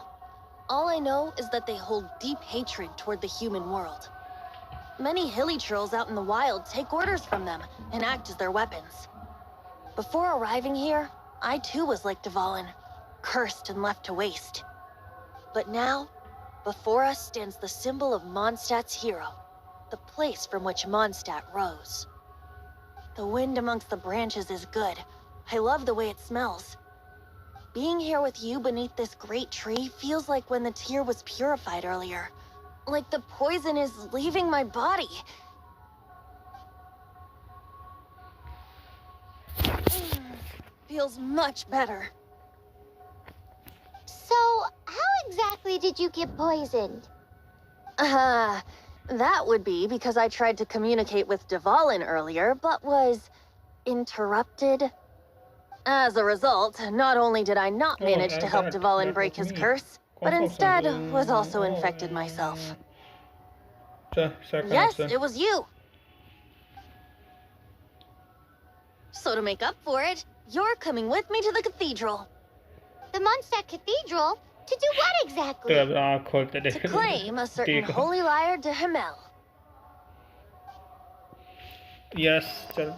All I know is that they hold deep hatred toward the human world. Many hilly trolls out in the wild take orders from them and act as their weapons. Before arriving here, I too was like Dvalin, cursed and left to waste. But now, before us stands the symbol of Mondstadt's hero, the place from which Mondstadt rose. The wind amongst the branches is good. I love the way it smells. Being here with you beneath this great tree feels like when the tear was purified earlier. Like the poison is leaving my body. Feels much better. So, how exactly did you get poisoned? That would be because I tried to communicate with Dvalin earlier, but was interrupted. As a result, not only did I not manage to help Dvalin break his curse, but instead was also infected myself. Yes, it was you. So to make up for it, you're coming with me to the cathedral. The Mondstadt Cathedral? To do what exactly? To claim a certain holy lyre de Himmel. Yes, चलो.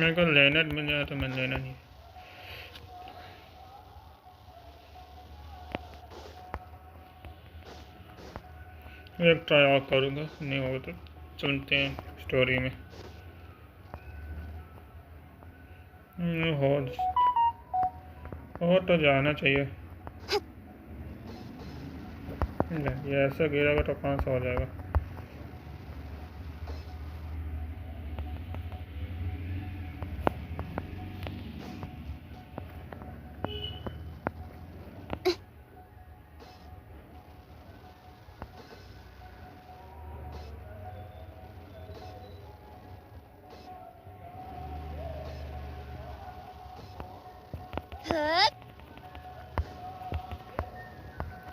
मेरे को लेना मिल जाए तो मैं लेना नहीं. एक ट्राई और करूँगा, नहीं होगा तो चलते हैं स्टोरी में. हो तो जाना चाहिए. नहीं, ये ऐसे गिरेगा तो कहाँ से हो जाएगा?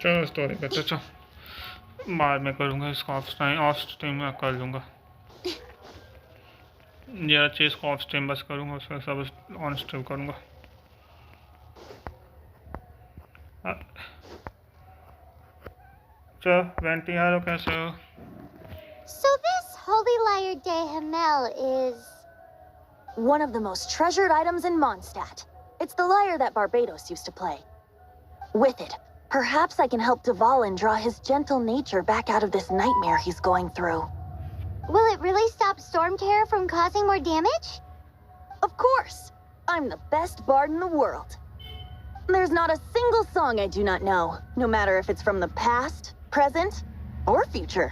चलो स्टोरी करते चलो, बाद में करूँगा इसको ऑफ स्ट्रीम में कर लूँगा। ये चीज़ को ऑफ स्ट्रीम बस करूँगा, उसमें सब ऑन स्ट्रीम करूँगा। चलो वेंटी हेलो, कैसे हो? So this Holy Lyre de Himmel is... one of the most treasured items in Mondstadt. It's the lyre that Barbados used to play. With it, perhaps I can help Dvalin draw his gentle nature back out of this nightmare he's going through. Will it really stop Storm Terror from causing more damage? Of course! I'm the best bard in the world. There's not a single song I do not know, no matter if it's from the past, present, or future.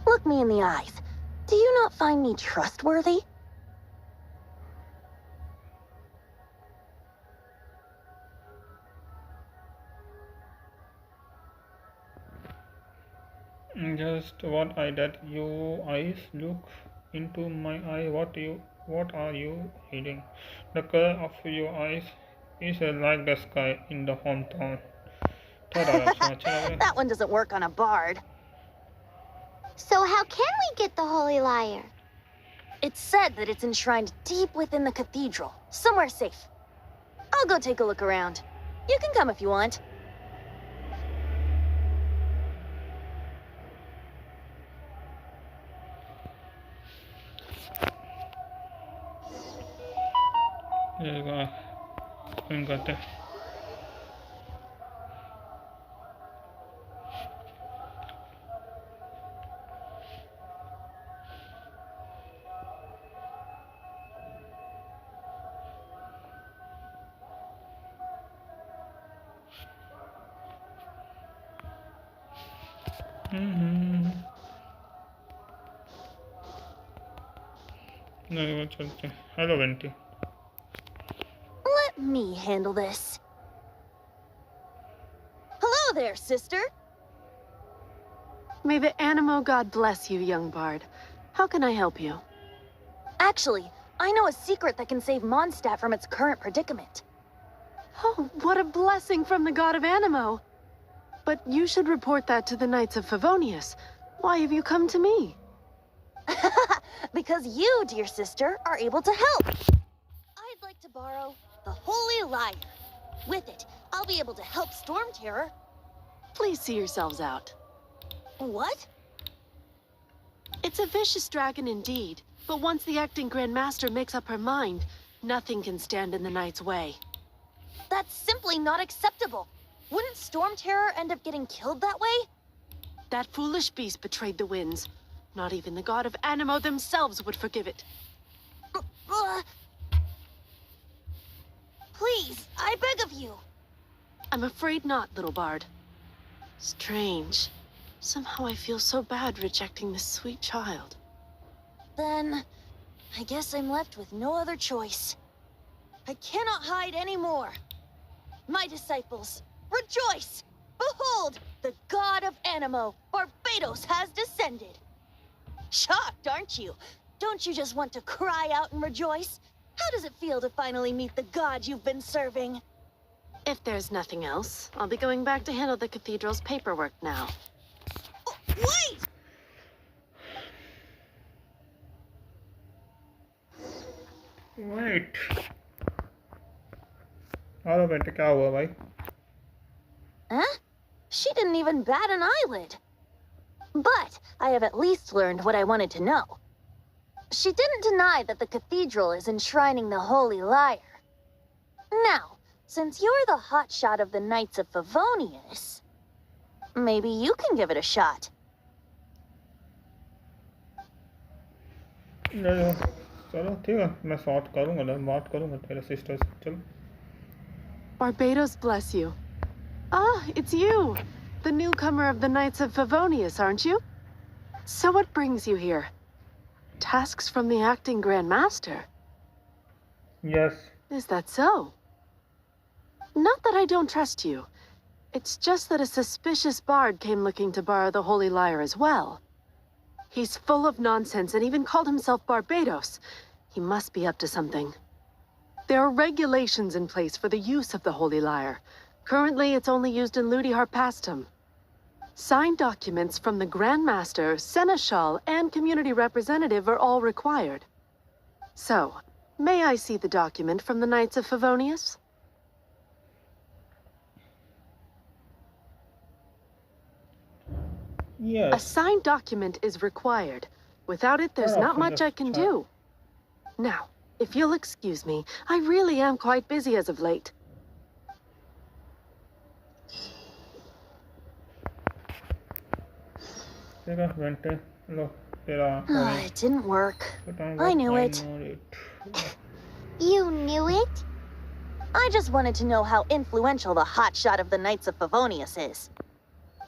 Look me in the eyes. Do you not find me trustworthy? Just what I did. You eyes look into my eye. What are you hiding? The color of your eyes is like the sky in the hometown. That one doesn't work on a bard. So how can we get the Holy Lyre? It's said that it's enshrined deep within the cathedral, somewhere safe. I'll go take a look around. You can come if you want. करते नहीं, वो चलते। Hello vanity. Let me handle this. Hello there, sister. May the Animo God bless you, young bard. How can I help you? Actually, I know a secret that can save Mondstadt from its current predicament. Oh, what a blessing from the god of Animo. But you should report that to the Knights of Favonius. Why have you come to me? Because you, dear sister, are able to help. I'd like to borrow the Holy Lyre. With it, I'll be able to help Storm Terror. Please see yourselves out. What? It's a vicious dragon indeed, but once the acting Grand Master makes up her mind, nothing can stand in the Knight's way. That's simply not acceptable. Wouldn't Storm Terror end up getting killed that way? That foolish beast betrayed the winds. Not even the god of Animo themselves would forgive it. Please, I beg of you. I'm afraid not, little bard. Strange. Somehow I feel so bad rejecting this sweet child. Then, I guess I'm left with no other choice. I cannot hide anymore. My disciples, rejoice! Behold, the god of Animo, Barbados, has descended. Shocked, aren't you? Don't you just want to cry out and rejoice? How does it feel to finally meet the god you've been serving? If there's nothing else, I'll be going back to handle the cathedral's paperwork now. Oh, wait! Wait. Hello बेटे, क्या हुआ भाई? Huh? She didn't even bat an eyelid. But I have at least learned what I wanted to know. She didn't deny that the cathedral is enshrining the Holy Lyre. Now, since you're the hotshot of the Knights of Favonius, maybe you can give it a shot. चलो ठीक है, मैं sort करूँगा ना, बात करूँगा तेरे sister से। चलो। Barbados bless you. Ah, it's you. the newcomer of the Knights of Favonius, aren't you? So what brings you here? Tasks from the acting Grand Master? Yes. Is that so? Not that I don't trust you. It's just that a suspicious bard came looking to borrow the Holy Lyre as well. He's full of nonsense and even called himself Barbados. He must be up to something. There are regulations in place for the use of the Holy Lyre. Currently, it's only used in Ludihar Pastum. Signed documents from the Grand Master, Seneschal, and community representative are all required. So, may I see the document from the Knights of Favonius? Yes. A signed document is required. Without it, there's not much I can do. Now, if you'll excuse me, I really am quite busy as of late. It didn't work. I knew it. You knew it? I just wanted to know how influential the hotshot of the Knights of Favonius is.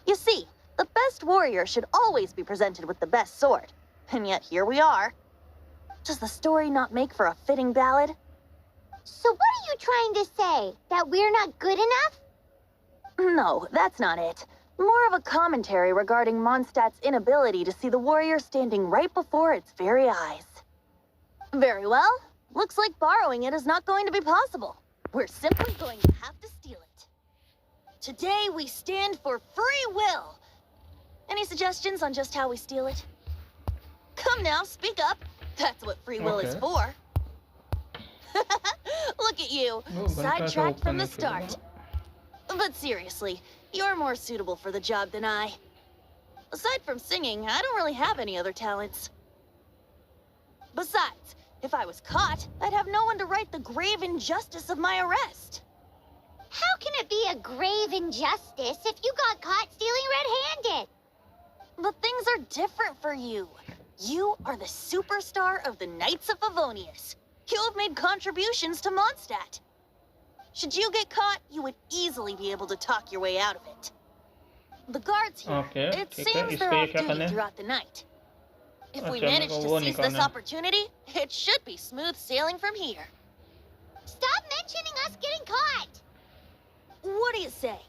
You see, the best warrior should always be presented with the best sword. And yet here we are. Does the story not make for a fitting ballad? So what are you trying to say? That we're not good enough? No, that's not it. More of a commentary regarding Mondstadt's inability to see the warrior standing right before its very eyes. Very well. Looks like borrowing it is not going to be possible. We're simply going to have to steal it. Today we stand for free will. Any suggestions on just how we steal it? Come now, speak up. That's what free will is for. Look at you, sidetracked from the start. But seriously, you're more suitable for the job than I. Aside from singing, I don't really have any other talents. Besides, if I was caught, I'd have no one to right the grave injustice of my arrest. How can it be a grave injustice if you got caught stealing red-handed? But things are different for you. You are the superstar of the Knights of Favonius. You have made contributions to Mondstadt. Should you get caught, you would easily be able to talk your way out of it. The guards here, it seems they're off duty throughout the night. If we manage to seize this opportunity, it should be smooth sailing from here. Stop mentioning us getting caught! What do you say?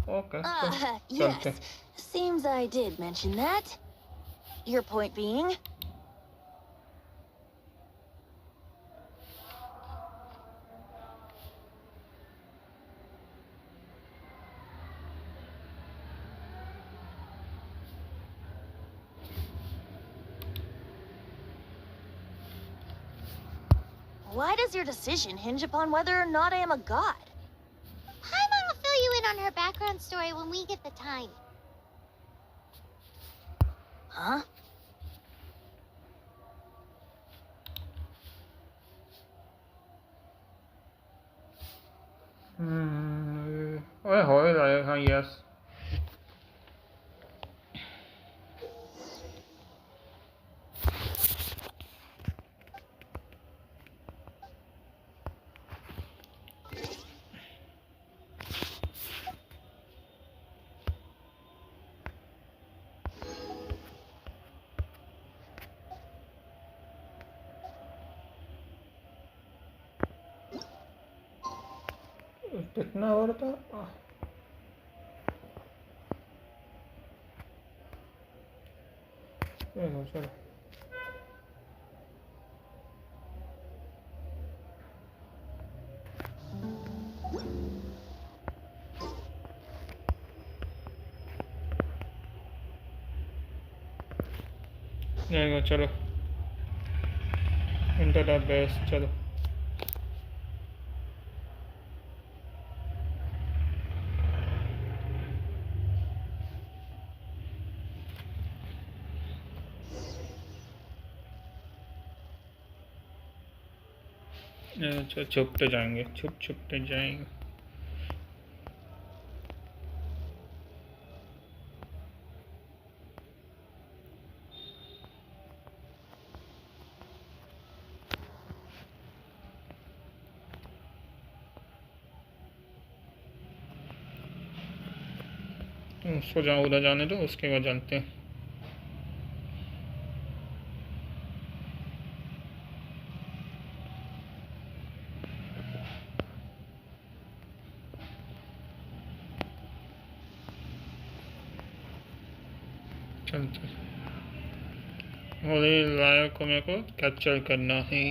Okay. Yes. Seems I did mention that. Your point being? Why does your decision hinge upon whether or not I am a god? Paimon will fill you in on her background story when we get the time. Huh? Ôi hỏi lại hay yes. कितना और था चलो चलो inter base चलो अच्छा छुपते जाएंगे छुपते जाएंगे उसको जहाँ उधर जाने दो, उसके बाद जानते हैं। चलते होली लायर को मेरे को कैप्चर करना है।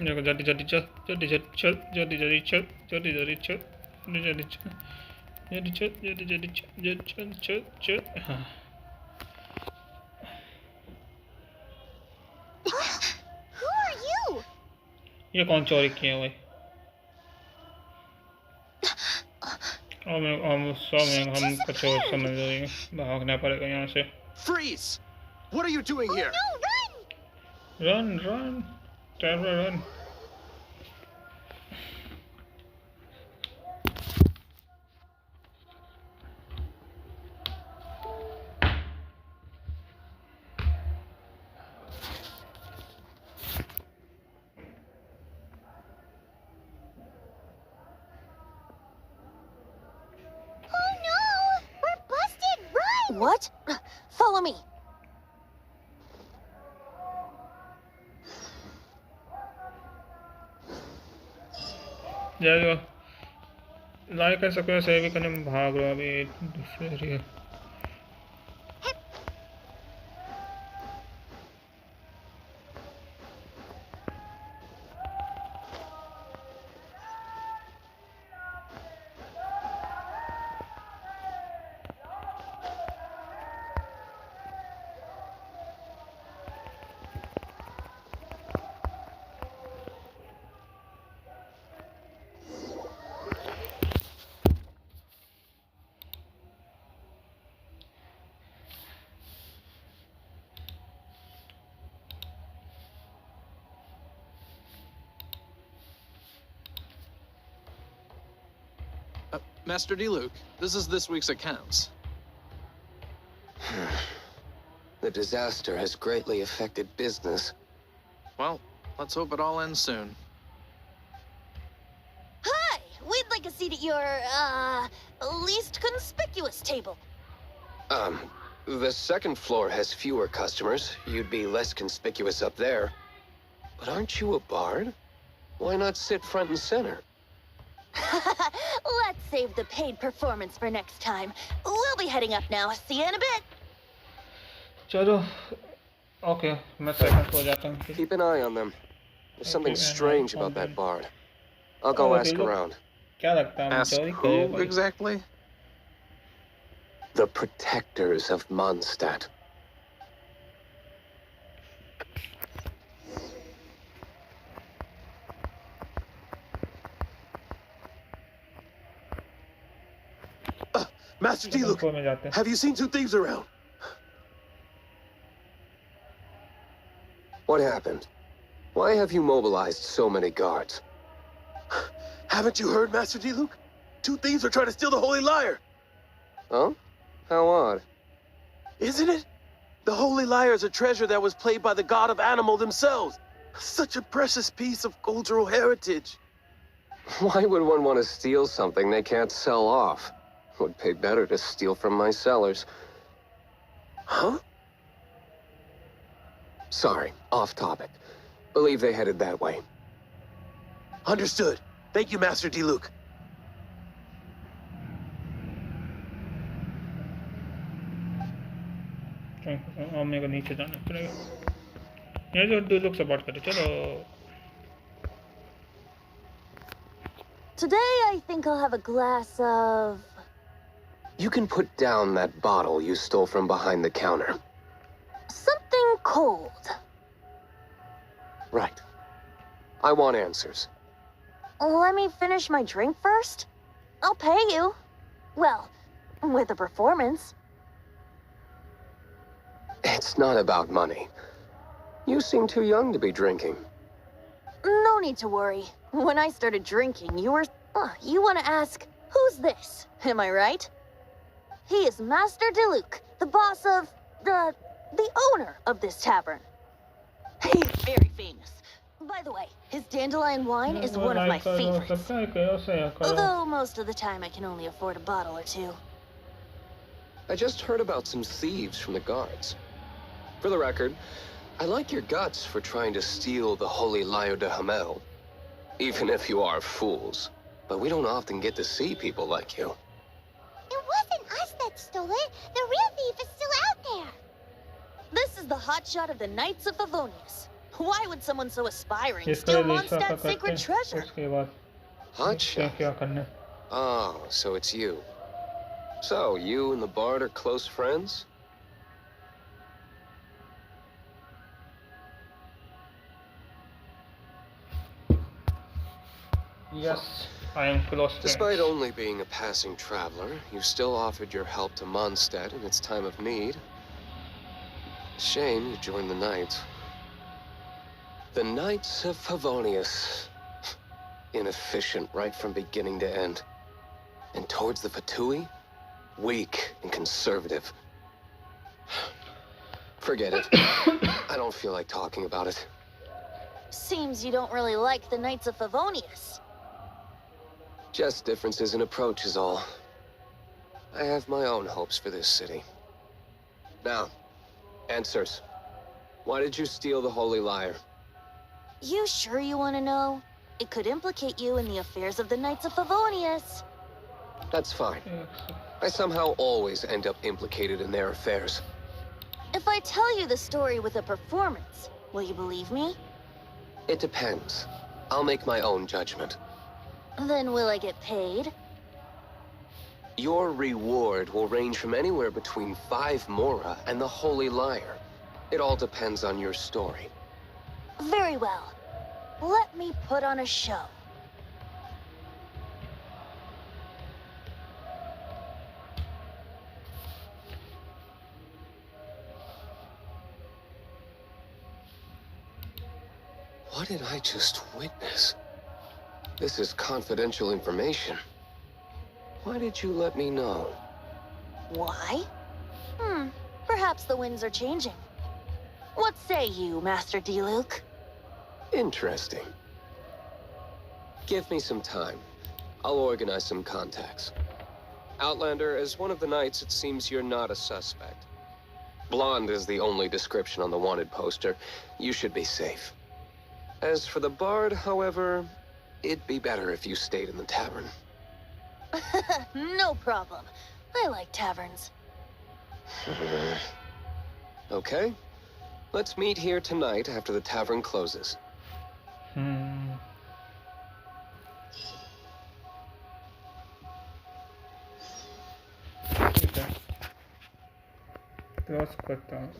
देखो जल्दी जल्दी चल, जल्दी जल्दी चल, जल्दी जल्दी चल, जल्दी जल्दी चल, जल्दी जल्दी चल, जल्दी चल, जल्दी जल्दी चल, चल चल चल। हाँ Who are you? ये कौन चोरी किया हुआ है? हम कुछ और समझ रहे हैं, भागना पड़ेगा यहाँ से। Freeze! What are you doing here? No, run! Run, Terra, run. Oh no! We're busted! Run! What? Follow me. जाएगा लाइक कर सकते हो, सेव भी करने में भाग रहा अभी दूसरे area. Master D. Luke, this is this week's accounts. The disaster has greatly affected business. Well, let's hope it all ends soon. Hi! We'd like a seat at your, least conspicuous table. The second floor has fewer customers. You'd be less conspicuous up there. But aren't you a bard? Why not sit front and center? Let's save the paid performance for next time. We'll be heading up now. See you in a bit. चलो, okay, मैं second floor जाता हूँ। Keep an eye on them. There's something strange about that bard. I'll go ask around. क्या लगता है? Ask who exactly? The protectors of Mondstadt. Master D. Luke, have you seen two thieves around? What happened? Why have you mobilized so many guards? Haven't you heard, Master D. Luke? Two thieves are trying to steal the Holy Lyre. Huh? How odd. Isn't it? The Holy Lyre is a treasure that was played by the god of animal themselves. Such a precious piece of cultural heritage. Why would one want to steal something they can't sell off? Would pay better to steal from my sellers. Huh? Sorry, off topic. Believe they headed that way. Understood. Thank you, Master D. Luke. मेरे को नीचे जाना पड़ेगा। ये जो दो लोग support करे, चलो। Today I think I'll have a glass of... You can put down that bottle you stole from behind the counter. something cold. Right. I want answers. Let me finish my drink first. I'll pay you. Well, with a performance. It's not about money. You seem too young to be drinking. No, need to worry. When I started drinking, you were... you want to ask, who's this? Am I right? He is Master Diluc, the boss of... the owner of this tavern. He's very famous. By the way, his dandelion wine is one of my favorites. Although most of the time I can only afford a bottle or two. I just heard about some thieves from the guards. For the record, I like your guts for trying to steal the Holy Lyre de Hamel. Even if you are fools. But we don't often get to see people like you. It wasn't us that stole it. The real thief is still out there. This is the hotshot of the Knights of Favonius. Why would someone so aspiring steal Mondstadt's sacred treasure? Hotshot? Oh, so it's you. So, you and the Bard are close friends? Yes, I am close friends. Despite only being a passing traveler, you still offered your help to Mondstadt in its time of need. Shame you joined the Knights. The Knights of Favonius. Inefficient right from beginning to end. And towards the Fatui, weak and conservative. Forget it. I don't feel like talking about it. Seems you don't really like the Knights of Favonius. Just differences in approach is all. I have my own hopes for this city. Now, answers. Why did you steal the Holy Lyre? You sure you want to know? It could implicate you in the affairs of the Knights of Favonius. That's fine. I somehow always end up implicated in their affairs. If I tell you the story with a performance, will you believe me? It depends. I'll make my own judgment. Then will I get paid? Your reward will range from anywhere between 5 Mora and the Holy Lyre. It all depends on your story. Very well. Let me put on a show. What did I just witness? This is confidential information. Why did you let me know? Why? Perhaps the winds are changing. What say you, Master Diluc? Interesting. Give me some time. I'll organize some contacts. Outlander, as one of the Knights, it seems you're not a suspect. Blonde is the only description on the wanted poster. You should be safe. As for the Bard, however, it'd be better if you stayed in the tavern. No problem. I like taverns. Okay. Let's meet here tonight after the tavern closes. Okay. Close करता हूँ.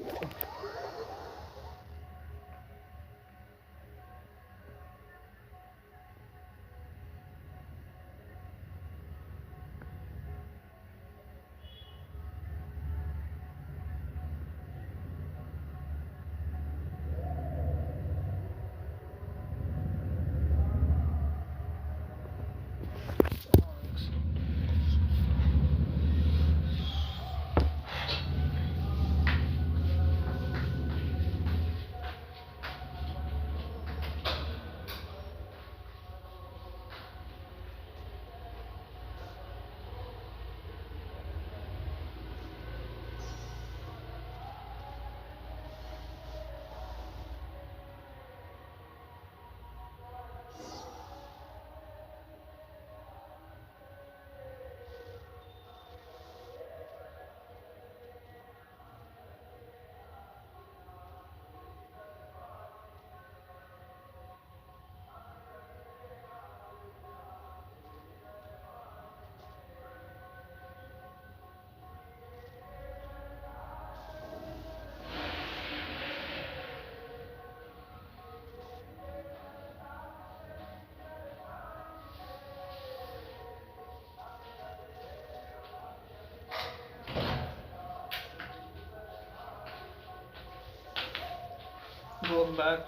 Go back.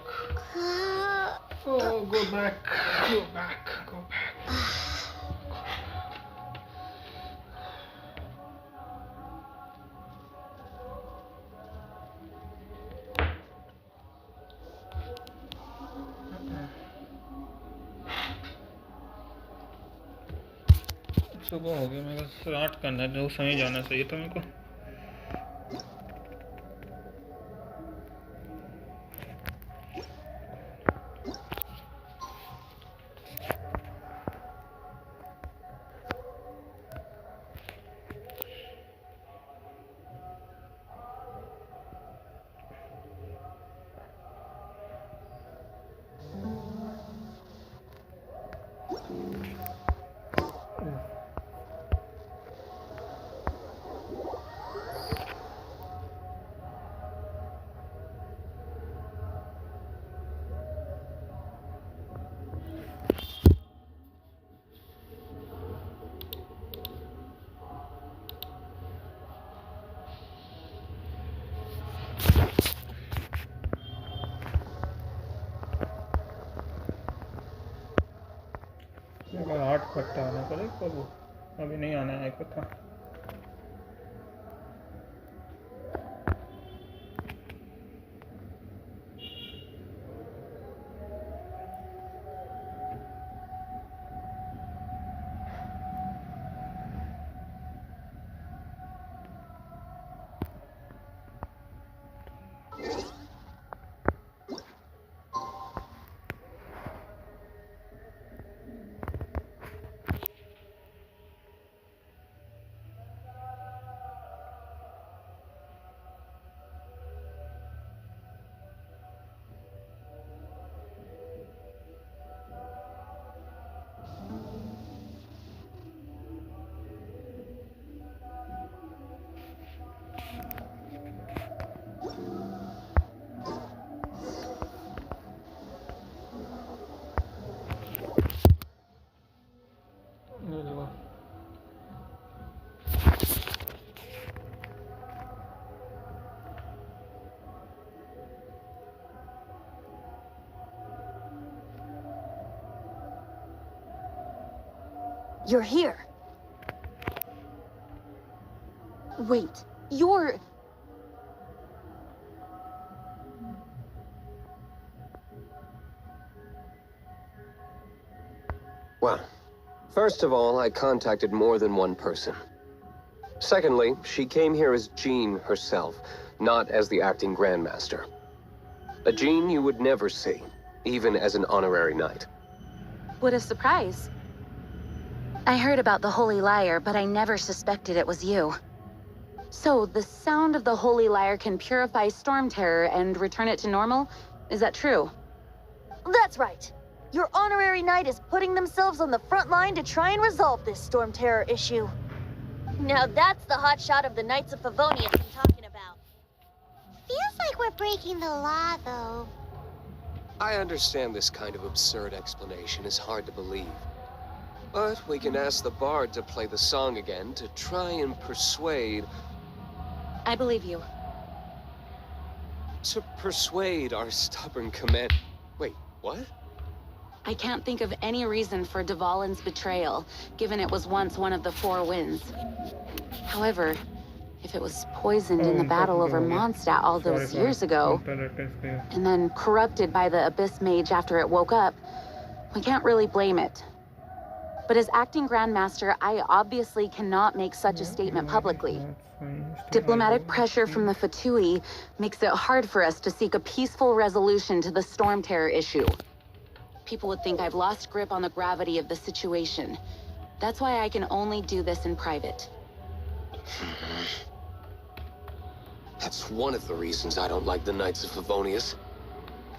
Oh, go back. Go back. Go back. सुबह हो गई, मेरे को start करना है, तो उस समय जाना चाहिए था मेरे को। अगर 8 घंटे आना पड़ेगा कब? अभी नहीं आना है को था। You're here. Wait, you're... Well, first of all, I contacted more than one person. Secondly, she came here as Jean herself, not as the acting Grandmaster. A Jean you would never see, even as an honorary knight. What a surprise. I heard about the Holy Lyre, but I never suspected it was you. So, the sound of the Holy Lyre can purify Storm Terror and return it to normal? Is that true? That's right. Your honorary knight is putting themselves on the front line to try and resolve this Storm Terror issue. Now that's the hot shot of the Knights of Favonius I'm talking about. Feels like we're breaking the law, though. I understand this kind of absurd explanation is hard to believe. But we can ask the Bard to play the song again to try and persuade... I believe you. To persuade our stubborn command... Wait, what? I can't think of any reason for Dvalin's betrayal, given it was once one of the Four Winds. However, if it was poisoned in the battle over Mondstadt all those years ago, and then corrupted by the Abyss Mage after it woke up, we can't really blame it. But as acting Grandmaster, I obviously cannot make such a statement publicly. Diplomatic pressure from the Fatui makes it hard for us to seek a peaceful resolution to the Storm Terror issue. People would think I've lost grip on the gravity of the situation. That's why I can only do this in private. That's one of the reasons I don't like the Knights of Favonius.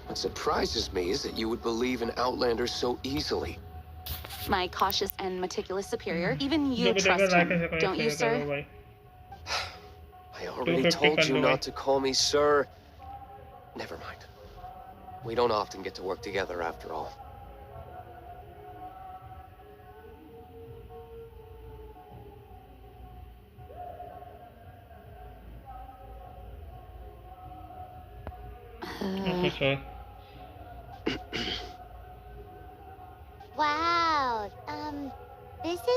What surprises me is that you would believe in Outlanders so easily. My cautious and meticulous superior. Even you trust him, don't you, sir? I already told you not to call me sir. Never mind. We don't often get to work together after all.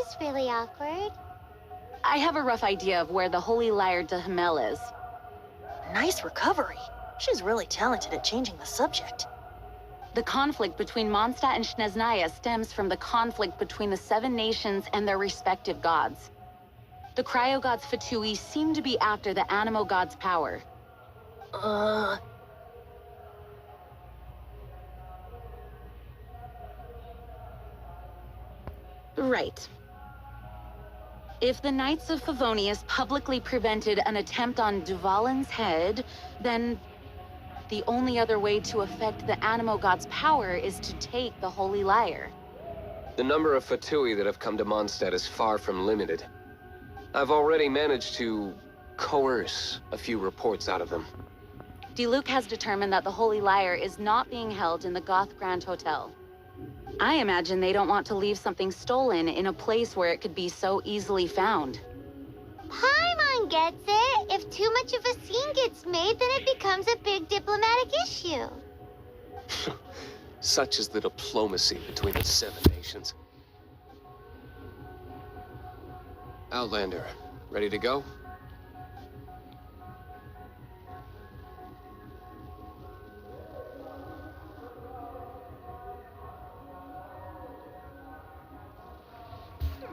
was really awkward. I have a rough idea of where the Holy Lyre de Hamel is. Nice recovery. She's really talented at changing the subject. The conflict between Mondstadt and Snezhnaya stems from the conflict between the 7 nations and their respective gods. The cryo gods Fatui seem to be after the Animo god's power. Right. If the Knights of Favonius publicly prevented an attempt on Duvalin's head, then the only other way to affect the Animo god's power is to take the Holy Lyre. The number of Fatui that have come to Mondstadt is far from limited. I've already managed to coerce a few reports out of them. Diluc has determined that the Holy Lyre is not being held in the Goth Grand Hotel. I imagine they don't want to leave something stolen in a place where it could be so easily found. Paimon gets it. If too much of a scene gets made, then it becomes a big diplomatic issue. Such is the diplomacy between the 7 nations. Outlander, ready to go?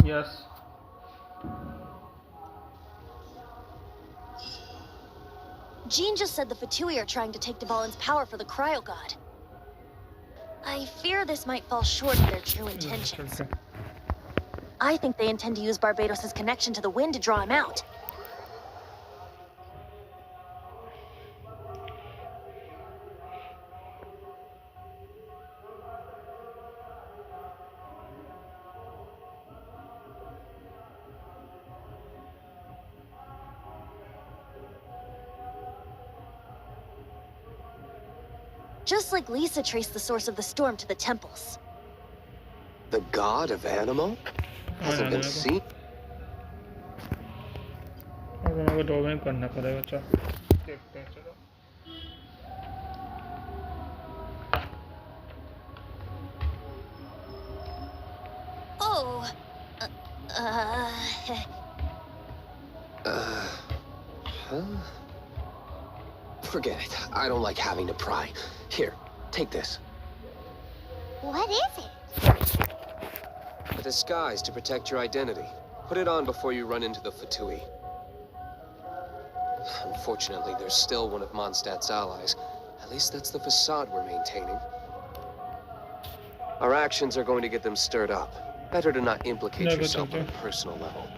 Yes. Jean just said the Fatui are trying to take Duvalin's power for the Cryo God. I fear this might fall short of their true intentions. I think they intend to use Barbados' connection to the wind to draw him out. Just like Lisa traced the source of the storm to the temples. The god of Animo? Hasn't been seen? करना पड़ेगा चल देखते हैं चलो Oh. Huh? Forget it. I don't like having to pry. Here, take this. What is it? A disguise to protect your identity. Put it on before you run into the Fatui. Unfortunately, there's still one of Mondstadt's allies. At least that's the facade we're maintaining. Our actions are going to get them stirred up. Better to not implicate yourself on a personal level.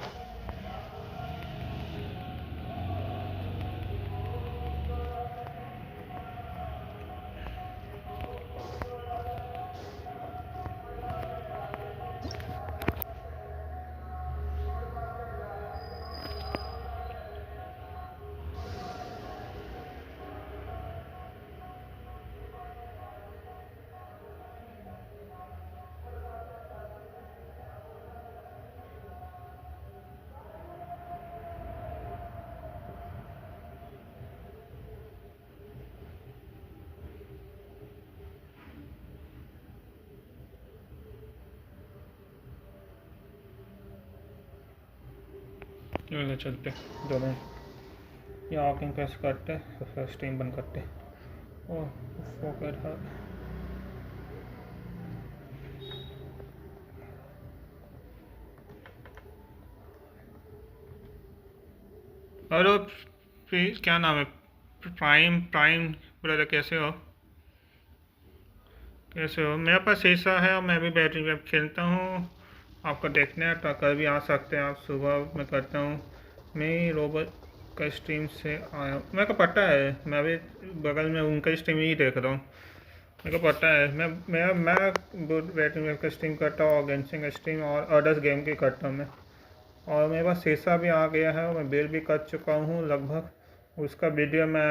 चलते दोनों या आके press करते फिर stream बंद करते और focus है हेलो क्या नाम है प्राइम ब्रदर कैसे हो मेरे पास शीशा है और मैं भी बैटरी वेब खेलता हूँ आपको देखना है तो कल भी आ सकते हैं आप सुबह मैं करता हूँ मैं रोबोट का स्ट्रीम से आया हूँ मेरे को पता है मैं भी बगल में उनका स्ट्रीम ही देख रहा हूँ मेरे को पता है मैं बैटरी वेब का स्ट्रीम करता हूँ और गेंशिन का स्ट्रीम और अदर्स गेम की करता हूँ मैं और मेरे पास शीशा भी आ गया है और मैं बिल भी कर चुका हूँ लगभग उसका वीडियो मैं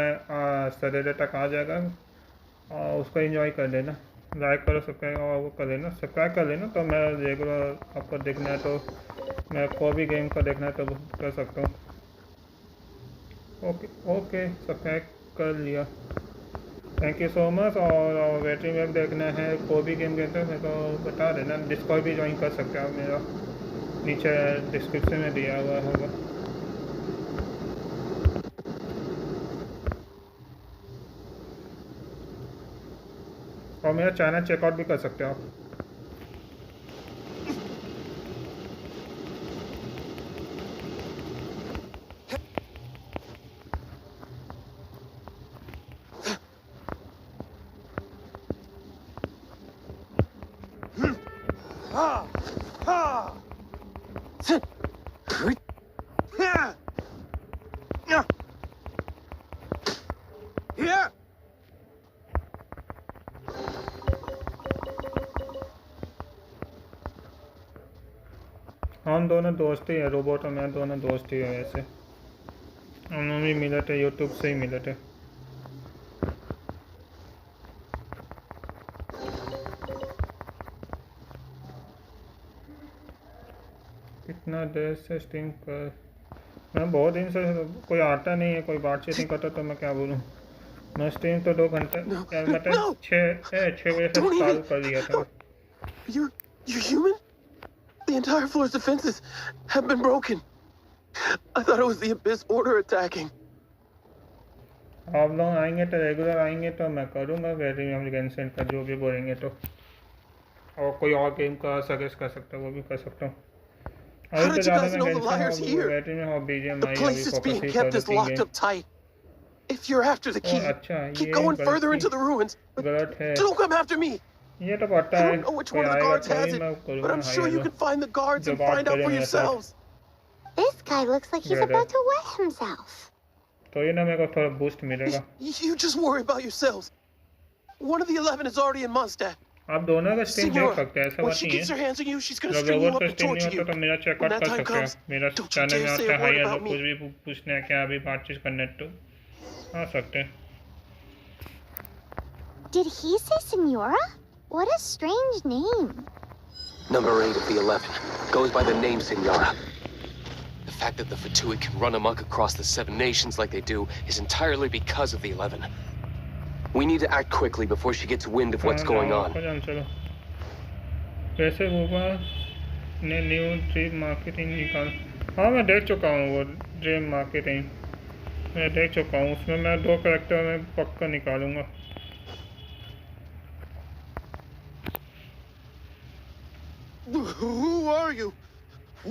सैटरडे तक आ जाएगा और उसको एंजॉय कर लेना लाइक करो सब्सक्राइब और वो कर लेना सब्सक्राइब कर लेना तो मैं रेगुलर आपको देखना है तो मैं कोई भी गेम का देखना है तो कर सकता हूँ ओके सब्सक्राइब कर लिया थैंक यू सो मच और बैटरी वेब देखना है कोई भी गेम खेलते हैं मेरे को बता देना डिस्कॉर्ड भी ज्वाइन कर सकते हैं आप मेरा नीचे डिस्क्रिप्शन में दिया हुआ होगा। और मेरा चैनल चेकआउट भी कर सकते हो आप। हम दोनों दोस्त ही हैं, रोबोट और मैं दोनों दोस्त ही हैं। वैसे हम भी मिले थे, यूट्यूब से ही मिले थे। कितना देर से स्ट्रीम कर, मैं बहुत दिन से, कोई आता नहीं है, कोई बातचीत नहीं करता, तो मैं क्या बोलूँ। मैं स्ट्रीम तो 2 घंटे मतलब 6 बजे से चालू कर दिया था। You're human? The entire floor's defenses have been broken. I thought it was the Abyss Order attacking. आप लोग आएंगे तो रेगुलर आएंगे तो मैं करूँगा वेरी गेंशिन का जो भी बोलेंगे तो, और कोई और गेम का सजेस्ट कर सकता हूँ वो भी कर सकता हूँ। How did you guys know the liar's here? The place is being kept as locked up tight. If you're after the key, keep going further into the ruins. Don't come after me. ये तो पता है, I don't know which one of the guards has it, but I'm sure you can find the guards and find out for yourselves. This guy looks like he's about to wet himself. तो ये ना मेरे को थोड़ा boost मिलेगा। You just worry about yourselves. One of the 11 is already in Mondstadt. आप दोनों का स्ट्रीम देख सकते हैं, ऐसा बात नहीं है। जब रोबोट का स्ट्रीम नहीं होता तो मेरा चेकआउट कर सकते हैं। मेरा चैनल में आता है, हाई हेलो, कुछ भी पूछना है क्या, अभी बातचीत करना है तो आ सकते हैं। Did he say Senora? What a strange name. Number 8 of the 11 goes by the name Senora. The fact that the Fatui can run amok across the 7 nations like they do is entirely because of the 11. We need to act quickly before she gets wind of what's going on. कैसे होगा ने new dream marketing निकाल। हाँ मैं देख चुका हूँ वो ड्रीम मार्केटिंग, मैं देख चुका हूँ। उसमें मैं 2 कैरेक्टर में पक्का निकालूंगा। Who are you?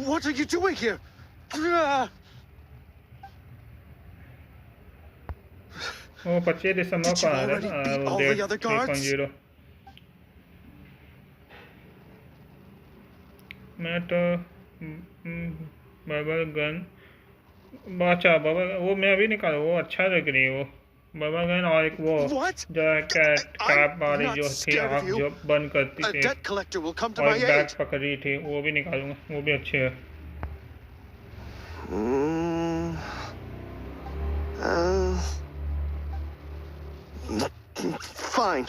What are you doing here? वो 25 दिसंबर को आ रहा है वो डेट 3.0। मैं तो बबल गन बाचा बबल वो मैं अभी निकाला, वो अच्छा लग रही है वो बबल गन, और एक वो जो कैप वाली जो थी आँख जो बंद करती थी और बैग पकड़ी थी, वो भी निकालूंगा, वो भी अच्छे है। Fine.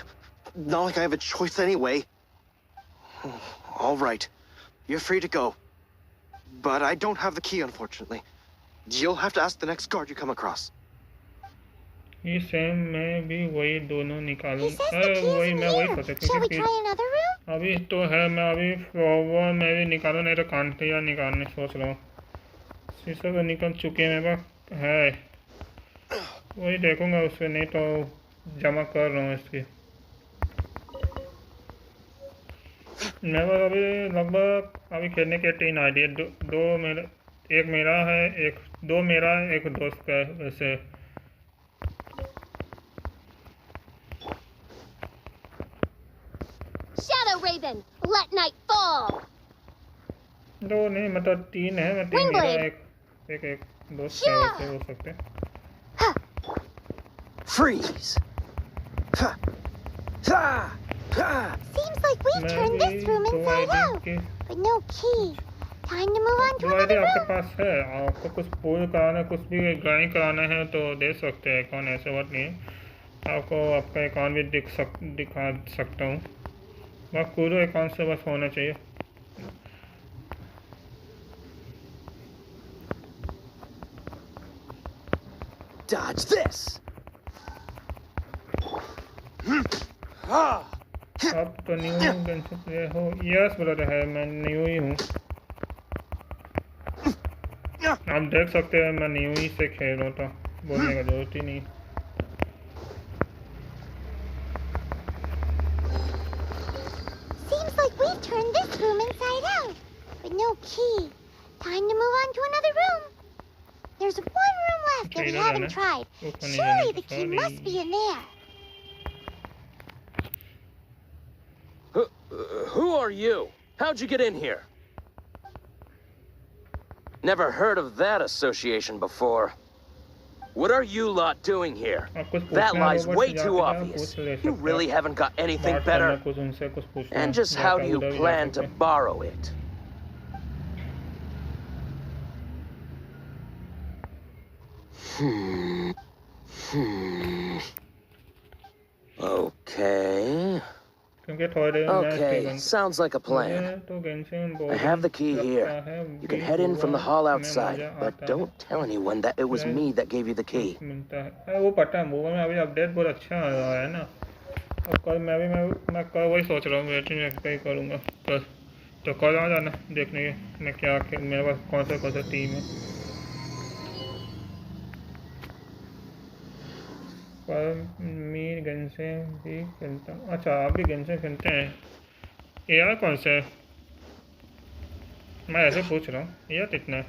Not like I have a choice anyway. All right. You're free to go. But I don't have the key, unfortunately. You'll have to ask the next guard you come across. ये same मैं भी वही दोनों निकालूंगा, वही मैं वही कर सकता। अभी तो है, मैं अभी वो मैं भी निकालूँ, नहीं तो कांटे या निकालने सोच रहा हूँ। शीशा तो निकल चुके हैं मेरे पास है, वही देखूंगा उससे, नहीं तो जमा कर रहा हूँ इसकी। मेरे पास अभी लगभग अभी खेलने के 3 आइडिया, दो मेरा, एक मेरा है, दो मेरा है, एक दोस्त का है। वैसे Shadow Raven, let night fall. 2 नहीं मतलब 3 है, मैं 3 मेरा एक दोस्त का वैसे हो सकते हैं। Freeze. Seems like we turned this room inside out, but no key. Time to move on to another room. आपके पास है, आपको कुछ पूल कराना, कुछ भी ग्राइंड कराना है तो दे सकते हैं अकाउंट, ऐसा बात नहीं है। आपको आपका अकाउंट भी दिखा सकता हूँ, बस पूरे अकाउंट से बस होना चाहिए। Dodge this. आप तो न्यू गेंशिन प्लेयर हो? यस ब्रदर है, मैं न्यू ही हूँ। आप देख सकते हैं मैं न्यू ही से खेल रहा था, बोलने का जरूरत ही नहीं। Seems like we've turned this room inside out, but no key. Time to move on to another room. There's one room left that we haven't tried. Surely the key must be in there. Who are you? How'd you get in here? Never heard of that association before. What are you lot doing here? That lie's way too obvious. You really haven't got anything better. And just how do you plan to borrow it? Okay. Okay, sounds like a plan. I have the key here. You can head in from the hall outside, but don't tell anyone that it was me that gave you the key. वो पता है, movie में अभी update बहुत अच्छा आया है ना। अब कल मैं कल वही सोच रहा हूँ, वेटिंग एक्सपेक्ट करूँगा कल, तो कल आ जाना देखने के मैं क्या मेरे पास कौन सा टीम है। पर मैं गेंशिन भी खेलता हूँ। अच्छा आप भी गेंशिन खेलते हैं? यार कौन सा है? मैं ऐसे पूछ रहा हूँ यार कितना है?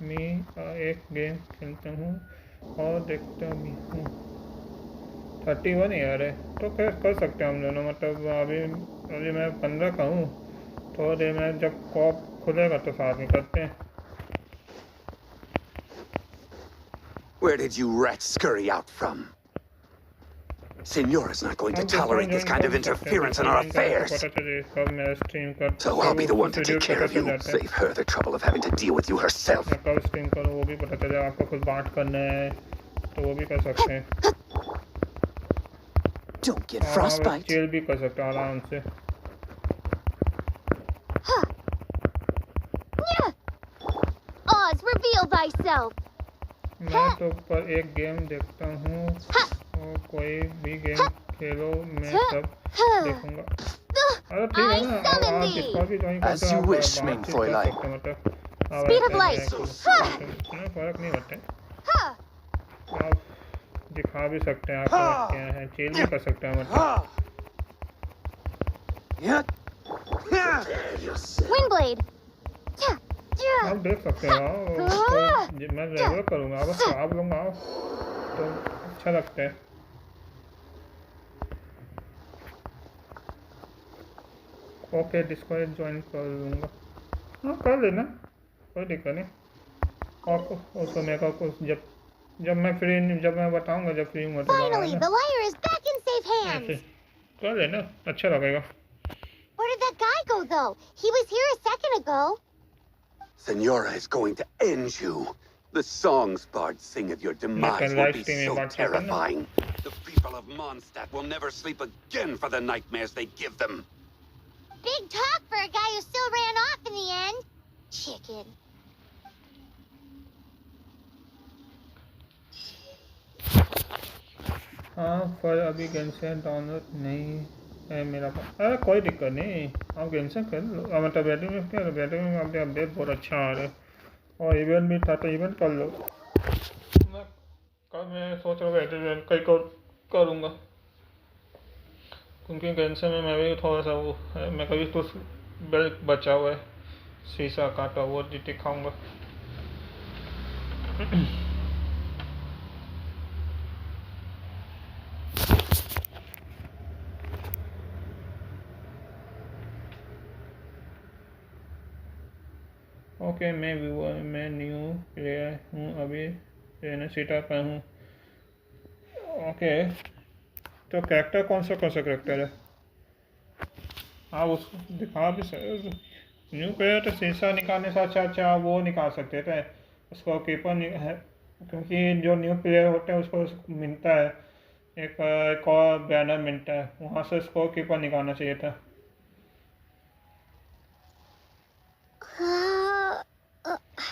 मैं एक गेम खेलता हूँ और देखता भी हूँ। 31 यार है तो फिर कर सकते हैं हम दोनों। मतलब अभी मैं 15 का हूँ, थोड़ी देर में जब कॉप खुलेगा तो साथ में करते हैं। Where did you rats scurry out from? Signora's not going to tolerate this kind of interference in our affairs. So I'll be the one to take care of you. Save her the trouble of having to deal with you herself. Don't get frostbite. Oz, reveal thyself. मैं तो पर एक game देखता हूँ और कोई भी game खेलो मैं सब देखूंगा। अरे ठीक है ना, आप डिस्कॉर्ड भी ज्वाइन करते हो, आप बातचीत कर सकते हो। मतलब फर्क नहीं पड़ता, आप दिखा भी सकते हैं आप क्या है, चेल भी कर सकते हैं। मतलब Windblade. आप देख सकते हो, मैं रेगुलर करूँगा, बस आप लोग आओ तो अच्छा लगता है। ओके डिस्कॉर्ड ज्वाइन कर लूँगा। हाँ कर लेना, कोई दिक्कत नहीं। और उसको मेरे को कुछ जब मैं बताऊँगा जब फ्री हूँ तो कर लेना, अच्छा लगेगा। Where did that guy go though? He was here a second ago. Signora is going to end you. The songs bards sing of your demise will be so terrifying. The people of Mondstadt will never sleep again for the nightmares they give them. Big talk for a guy who still ran off in the end. Chicken. हाँ पर अभी Genshin download नहीं है मेरा पास। अरे कोई दिक्कत नहीं, आप गेंशिन कर लो। मतलब बैटरी में अपने अपडेट बहुत अच्छा आ रहा है और इवेंट भी था तो इवेंट कर लो। मैं सोच रहा हूँ बैटरी कहीं करूँगा क्योंकि गेंशिन में मैं भी थोड़ा सा वो है, मैं कभी तो बेल्ट बचा हुआ है शीशा काटा, वो दिखाऊँगा। ओके मैं न्यू प्लेयर हूँ, अभी ट्रेनर सीटा पर हूँ। ओके तो कैरेक्टर कौन सा कैरेक्टर है? आप उसको दिखा भी सकते। न्यू प्लेयर तो शीशा निकालने से अच्छा वो निकाल सकते थे, उसको कीपर है क्योंकि जो न्यू प्लेयर होते हैं उसको मिलता है एक और बैनर मिलता है, वहाँ से उसको कीपर निकालना चाहिए था।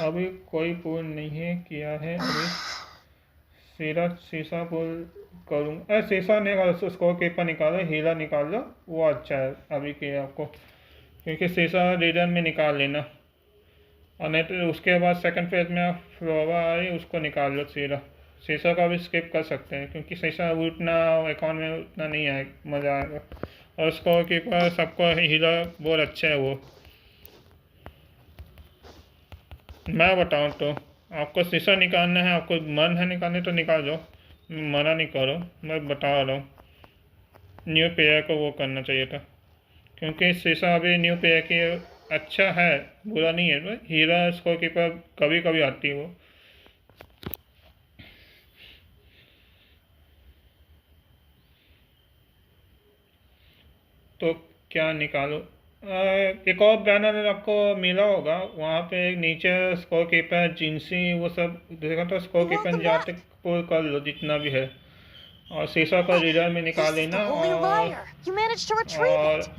अभी कोई पूर्ण नहीं किया है, अभी सीधा शीशा पुल करूँगा। शीशा निकालो, स्कोर कीपर निकालो, हीरा निकाल लो, वो अच्छा है अभी के आपको, क्योंकि शीशा रीडर में निकाल लेना, और नहीं तो उसके बाद सेकंड फेज में फ्लोवा आई उसको निकाल लो सीधा। शीशा का भी स्किप कर सकते हैं, क्योंकि शीशा उतना अकाउंट में उतना नहीं आए मज़ा आएगा। और स्कोर कीपर सबको हीरा बहुत अच्छा है वो। मैं बताऊँ तो आपको शीशा निकालना है, आपको मन है निकालने तो निकाल दो, मना नहीं करो, मैं बता रहा हूँ। न्यू प्लेयर को वो करना चाहिए था, क्योंकि शीशा अभी न्यू प्लेयर की अच्छा है, बुरा नहीं है। हीरा स्कोर कीपर कभी कभी आती है वो। तो क्या निकालो, एक और बैनर आपको मिला होगा, वहाँ पे एक नीचे स्कोर कीपर जिंसी वो सब देखा, तो स्कोर कीपर जाते पुल कर लो जितना भी है, और शीशा का रीडर में निकाल लेना, और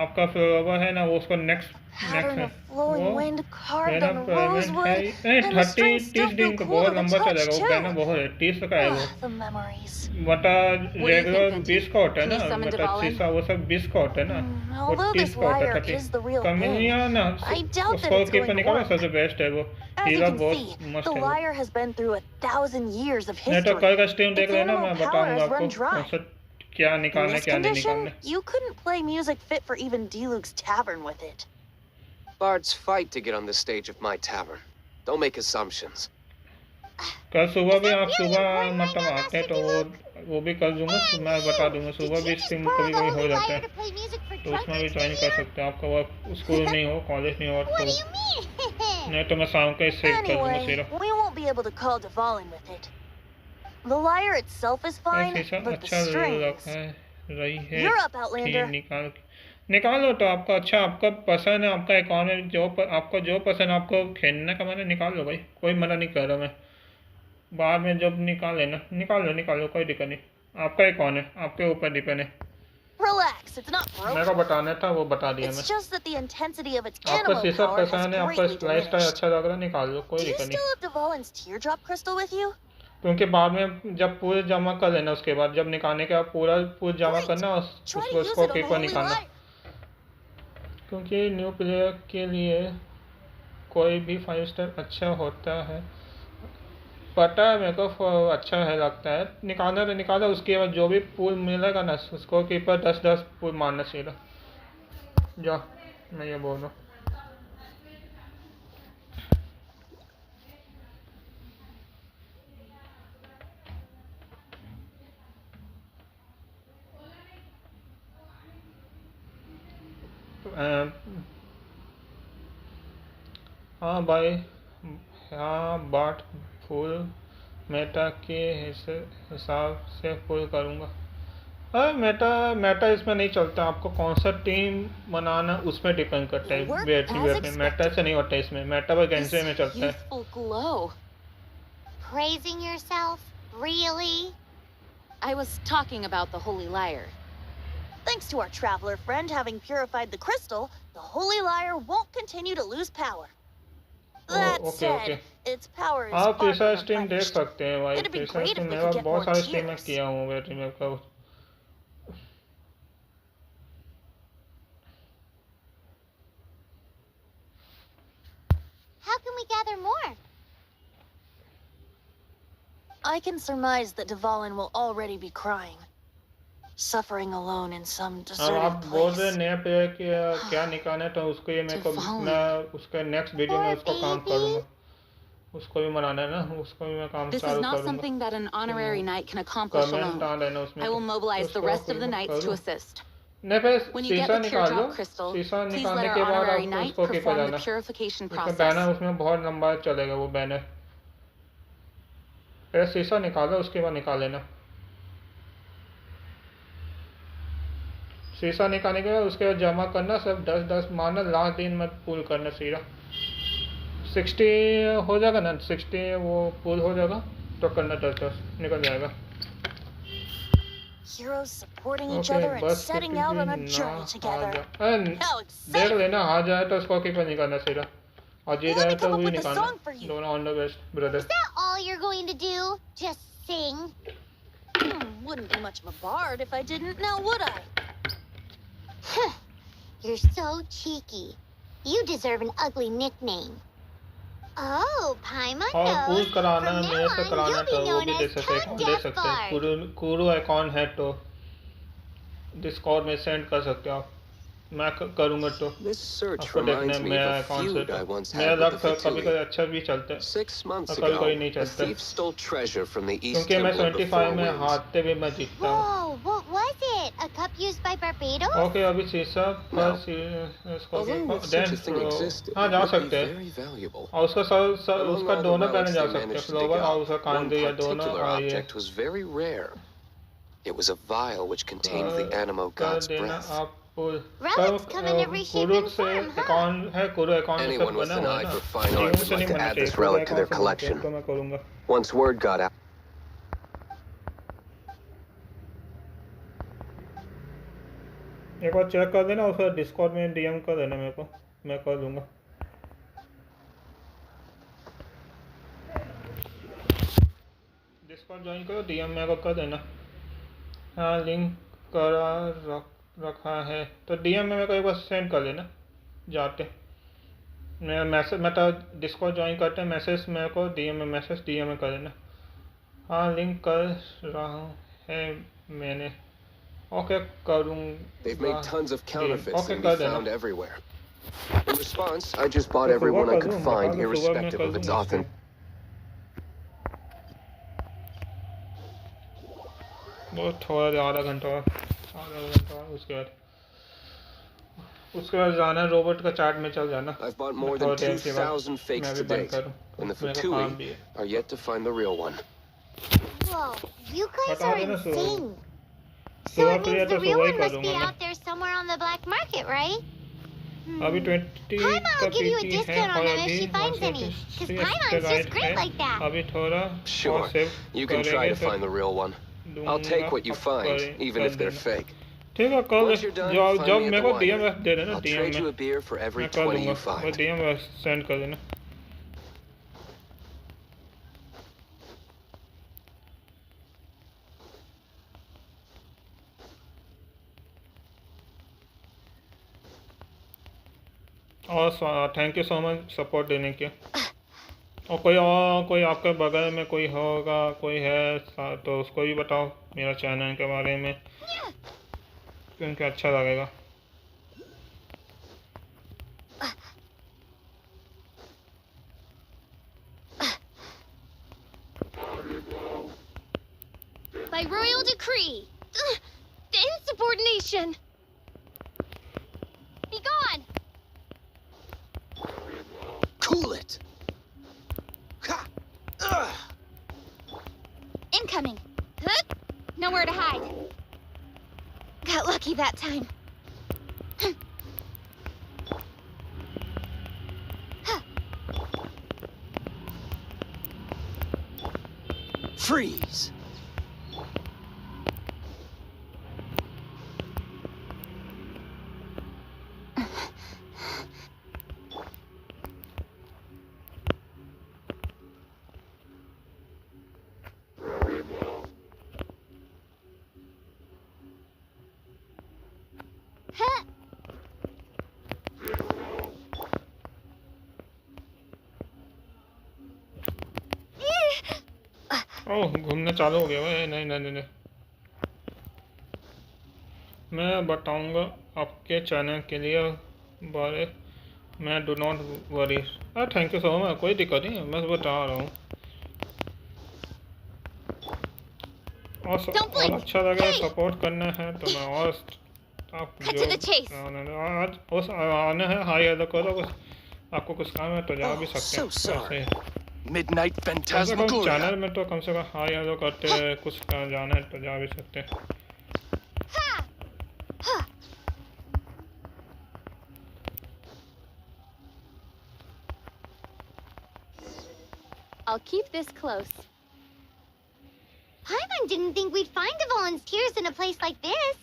आपका फ्लोवर है ना वो उसको नेक्स्ट है वो कहना पेमेंट है 30 दिन का, बहुत लंबा चलेगा वो, कहना बहुत है 30 का है वो, बटा रेगुलर 20 का होता है ना, मतलब शीशा वो सब 20 का होता है ना, वो 30 का होता है 30 कमियाँ ना, उसको कीपर निकालो सबसे बेस्ट है वो, हीरा बहुत मस्त है वो। नहीं तो कल का स्ट्रीम देख लेना, मैं बताऊंगा आपको कौन सा क्या निकालना क्या नहीं निकालना। You couldn't play music fit for even D-Luke's tavern with it. Bards fight to get on the stage of my tavern. Don't make assumptions. कल सुबह भी आप सुबह मतलब आते हैं तो वो भी कर दूंगा, मैं बता दूंगा, सुबह भी स्ट्रीम कभी कभी हो जाता है तो उसमें भी ज्वाइन कर सकते हैं। आपका वर्क स्कूल नहीं हो, कॉलेज नहीं हो तो नहीं तो मैं शाम को सेव कर दूंगा सिर्फ। We won't be able to call Devlin with it. The lyre itself is fine, but the strings. You're up, Outlander. निकालो तो आपका अच्छा, आपका पसंद है, आपका अकाउंट में जो आपको जो पसंद आपको खेलने का मैंने निकाल लो भाई, कोई मना नहीं कर रहा मैं। बाद में जब निकाल लेना निकाल लो कोई दिक्कत नहीं, आपका अकाउंट है, आपके ऊपर डिपेंड है। Relax, it's not broken. मेरे को बताना था वो बता दिया मैं। It's just that the intensity of its आपको animal शीशा power पसंद है, has आपका greatly लाइफस्टाइल diminished. अच्छा लग रहा है, निकाल लो कोई Do you दिक्कत नहीं। still have Devlin's teardrop crystal with you? क्योंकि बाद में जब पूरे जमा कर लेना, उसके बाद जब निकालने के बाद पूरा जमा करना उसको पेपर निकालना, क्योंकि न्यू प्लेयर के लिए कोई भी 5 स्टार अच्छा होता है, पता है मेरे को अच्छा है लगता है। निकालना तो निकाला, उसके बाद जो भी पूल मिलेगा ना उसको कीपर 10-10 पूल मारना चाहिए। जा मैं ये बोल रहा हूँ। हाँ भाई, हाँ बाट फुल मेटा के हिसाब से फुल करूँगा। हाँ मेटा इसमें नहीं चलता, आपको कौन सा टीम बनाना उसमें डिपेंड करता है। वेट में मेटा से नहीं होता, इसमें मेटा पर गेंशिन में चलता है। Praising yourself? Really? I was talking about the Holy Lyre. Thanks to our traveler friend having purified the crystal, the Holy Lyre won't continue to lose power. That said, its power is आप far ऐसा from stream देख unpunished. सकते हैं भाई, It'd be ऐसा great if stream we मैं could get बहुत more सारे स्ट्रीम में tears. किया हूँ बैटरी में का। How can we gather more? I can surmise that Devlin will already be crying, suffering alone in some deserted आप बोल रहे place. नया प्लेयर की क्या निकालना है, तो उसको ये मेरे को मैं उसके नेक्स्ट वीडियो में उसको काम करूँगा, उसको भी मनाना है ना, उसको भी मैं काम This is चालू not करूँगा। something that an honorary knight can accomplish alone. I will mobilize the rest of the knights to assist. नहीं फिर When you get शीशा the निकाल लो, teardrop crystal, शीशा please निकालने let के our बाद honorary आपको knight उसको के perform the जाना, purification उसका process. बैनर उसमें बहुत लंबा चलेगा वो बैनर। फिर शीशा निकालो, उसके बाद निकाल लेना। शीशा निकालने के बाद उसके बाद जमा करना, सब 10-10 मारना, लास्ट दिन में पुल करना सीधा। 60 हो जाएगा ना, 60 वो पुल हो जाएगा तो करना 10-10 निकल जाएगा। Heroes supporting each other and setting out on a journey together. देख लेना, आ जाए तो उसको कीपर निकालना सीधा, और जी जाए तो वही निकालना। दोनों on the best brother. Is that all you're going to do? Just sing. Wouldn't be much of a bard if I didn't, now would I? You're so cheeky. You deserve an ugly nickname. Oh, Paimon और knows. पूछ कराना From है, now मेरे से on, कराना you'll है be तो वो known भी दे as सकते Tongue हैं, दे Deaf सकते हैं। Bard. कुरू अकाउंट है तो डिस्कॉर्ड में सेंड कर सकते हो आप। मैं करूँगा तो This search आपको देखना reminds है me मेरा of a अकाउंट से feud तो I once मेरा had with रख the कभी कभी Fatui. अच्छा भी चलता है 6 months और कभी कभी नहीं ago, a चलता thief stole treasure from the East क्योंकि मैं Temple of the 75 Four में Winds. हारते भी मैं जीतता हूँ। Whoa, what was it? A cup used by Barbados? Okay अभी शीशा Now, इसको although if such a thing existed, हाँ it जा would be सकते हैं very valuable. और Among उसका all the दोनों relics पहने जा they सकते हैं, managed to फ्लोवर dig और up, उसका one कांदे या दोनों particular और ये object was very rare. It was a vial which contained the Animo कर god's देना breath. आप Relics come in every shape Kurukh and से form, huh? अकाउंट है, कुरु अकाउंट में सब Anyone with बना an हुआ है eye ना, for fine art team would से like नहीं to बनना add चाहिए, this कुरु relic to their अकाउंट से बनते हैं collection. तो मैं करूँगा। Once word got out. एक बार चेक कर देना और फिर डिस्कॉर्ड में डीएम कर देना मेरे को, मैं कर दूँगा। डिस्कॉर्ड ज्वाइन करो, डीएम मेरे को कर देना। हाँ लिंक करा रखा है तो डीएम में मेरे को एक बार सेंड कर देना जाके। मैं मैसेज मतलब डिस्कॉर्ड ज्वाइन करते हैं, मैसेज मेरे को डीएम में मैसेज डीएम में कर देना। हाँ लिंक कर रहा है मैंने, ओके करूँगा। They've made tons of counterfeits okay and कर be देना। found everywhere. In response, I just bought तो every सुबह one I कर could दूँ, find, बता दो सुबह मैं irrespective कर of its दूँगा authenticity. बहुत थोड़ा आधा घंटा उसके बाद जाना रोबोट का चार्ट में चल जाना। I've bought more than 2,000 fakes to date, and the Fatui are yet to find the real one. Whoa, you guys बता are देना insane. So सुबह it फ्री है means तो the real सुबह ही one कर must be दूँगा मैं। out there somewhere on the black market, right? अभी 20 Paimon का will give you a PT है discount on और them if अभी she finds any. Because Paimon's just great like that. अभी थोड़ा Sure, और सेव you can try करेंगे to तो find the real one. I'll take what you find, even if they're fake. ठीक है कल Once you're done, जब find me मेरे at को the डीएम winery. दे देना, I'll डीएम trade में you a beer for every मैं कर 20 you दूँगा, वो find. डीएम सेंड कर देना। और thank you so much support देने के। और कोई आपके बगल में कोई होगा, कोई है तो उसको भी बताओ मेरा चैनल के बारे में, क्योंकि अच्छा लगेगा। By royal decree. The insubordination. Be gone. Cool it. Ha! Incoming. Huh? Nowhere to hide. Got lucky that time. Freeze. ओह घूमना चालू हो गया भाई। नहीं नहीं नहीं, मैं बताऊंगा आपके चैनल के लिए बारे मैं do not worry. Thank you so much, कोई दिक्कत नहीं है, मैं बता रहा हूँ। और अच्छा लगे सपोर्ट करना है तो मैं और आप जो आज आने हैं हाई हेलो करो, आपको कुछ काम है तो जा भी सकते हैं। Midnight Phantasmagoria. चैनल में तो कम से कम हाई हेलो करते हैं, कुछ जाना है तो जा भी सकते हैं। I'll keep this close. Paimon didn't think we'd find the volunteers in a place like this.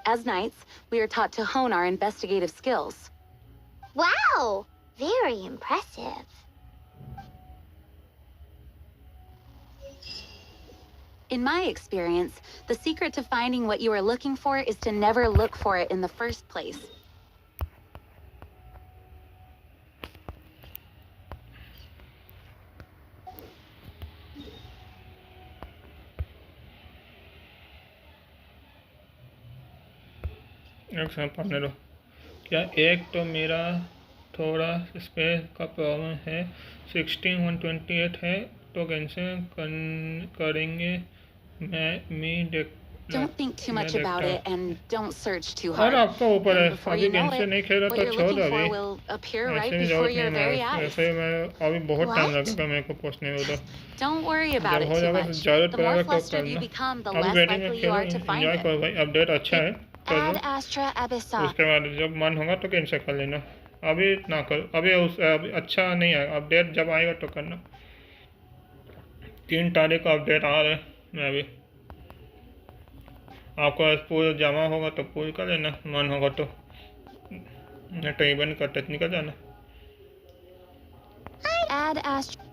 As knights, we are taught to hone our investigative skills. Wow! Very impressive. In my experience, the secret to finding what you are looking for is to never look for it in the first place. एक second पढ़ने दो। क्या एक तो मेरा थोड़ा space का problem है, 16128 है तो कैसे करेंगे? मैं Don't think too much about it and don't search too और hard. आपका ऊपर है, And before अभी you know गेंशन it, नहीं खेला what तो you're छोड़ looking अभी। for will appear right ऐसे before जरूरत your नहीं very है, eyes. ऐसे मैं अभी बहुत टाइम What? लगेगा मेरे को पहुंचने में उधर। Don't worry about जब it हो too जाएगा much. जरूरत The more पड़ेगा तो flustered you करना। become, the अभी less बैटिंग में likely you Khelo, are to find enjoy it. करो भाई, अपडेट अच्छा है कर लो। Ad Astra Abyssa. उसके बाद जब मन होगा तो कैंसिल कर लेना, अभी ना करो। अभी अच्छा नहीं है, अपडेट जब आएगा तो करना। 3 तारीख को अपडेट आ रहा है। मैं अभी आपको पूरा जमा होगा तो पूरी कर लेना, मन होगा तो नहीं तो इवेंट करते निकल जाना। Ad Astra.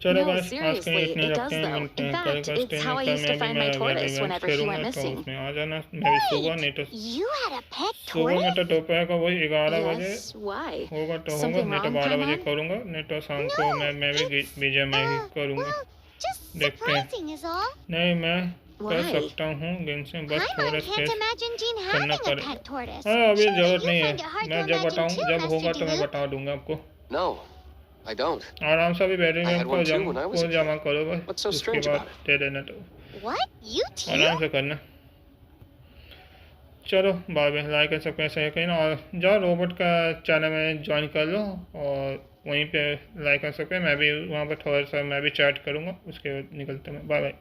चलो No, गाइस आज के लिए seriously, इतने it रखते does हैं, though. मिलते In हैं कल fact, का it's how I कल used to मैं भी find my मैं tortoise event whenever she went करूँगा तो missing. उसमें आ जाना। मैं भी सुबह नहीं तो You had a pet सुबह में तो tortoise? दोपहर का वही 11 बजे Yes, why? होगा तो होगा, Something नहीं तो wrong, 12 बजे Paimon? करूँगा, नहीं तो शाम को No, मैं भी it's, बीजे में ही करूँगा। well, just देखते हैं। surprising is all. नहीं मैं कर Why? सकता हूँ गेंशिन, बस Paimon थोड़ा can't स्पेस imagine Jean करना having a पड़ेगा। pet tortoise. हाँ अभी Surely जरूरत you नहीं है, find it hard मैं to जब imagine बताऊँ too, जब Master होगा तो मैं Diluc. बता दूंगा आपको। No, I don't. आराम से अभी बैटरी I में had one too when I was a को जमा kid. करो बस, What's so उसके strange बाद about it? दे देना तो What? You too? आराम से करना। चलो बाय बाय, लाइक कर सकते हैं सही कहीं ना, और जाओ रोबोट का चैनल में ज्वाइन कर लो और वहीं पे लाइक कर सकते हैं। मैं भी वहाँ पर थोड़ा सा मैं भी चैट करूँगा, उसके बाद निकलते हैं। Bye bye.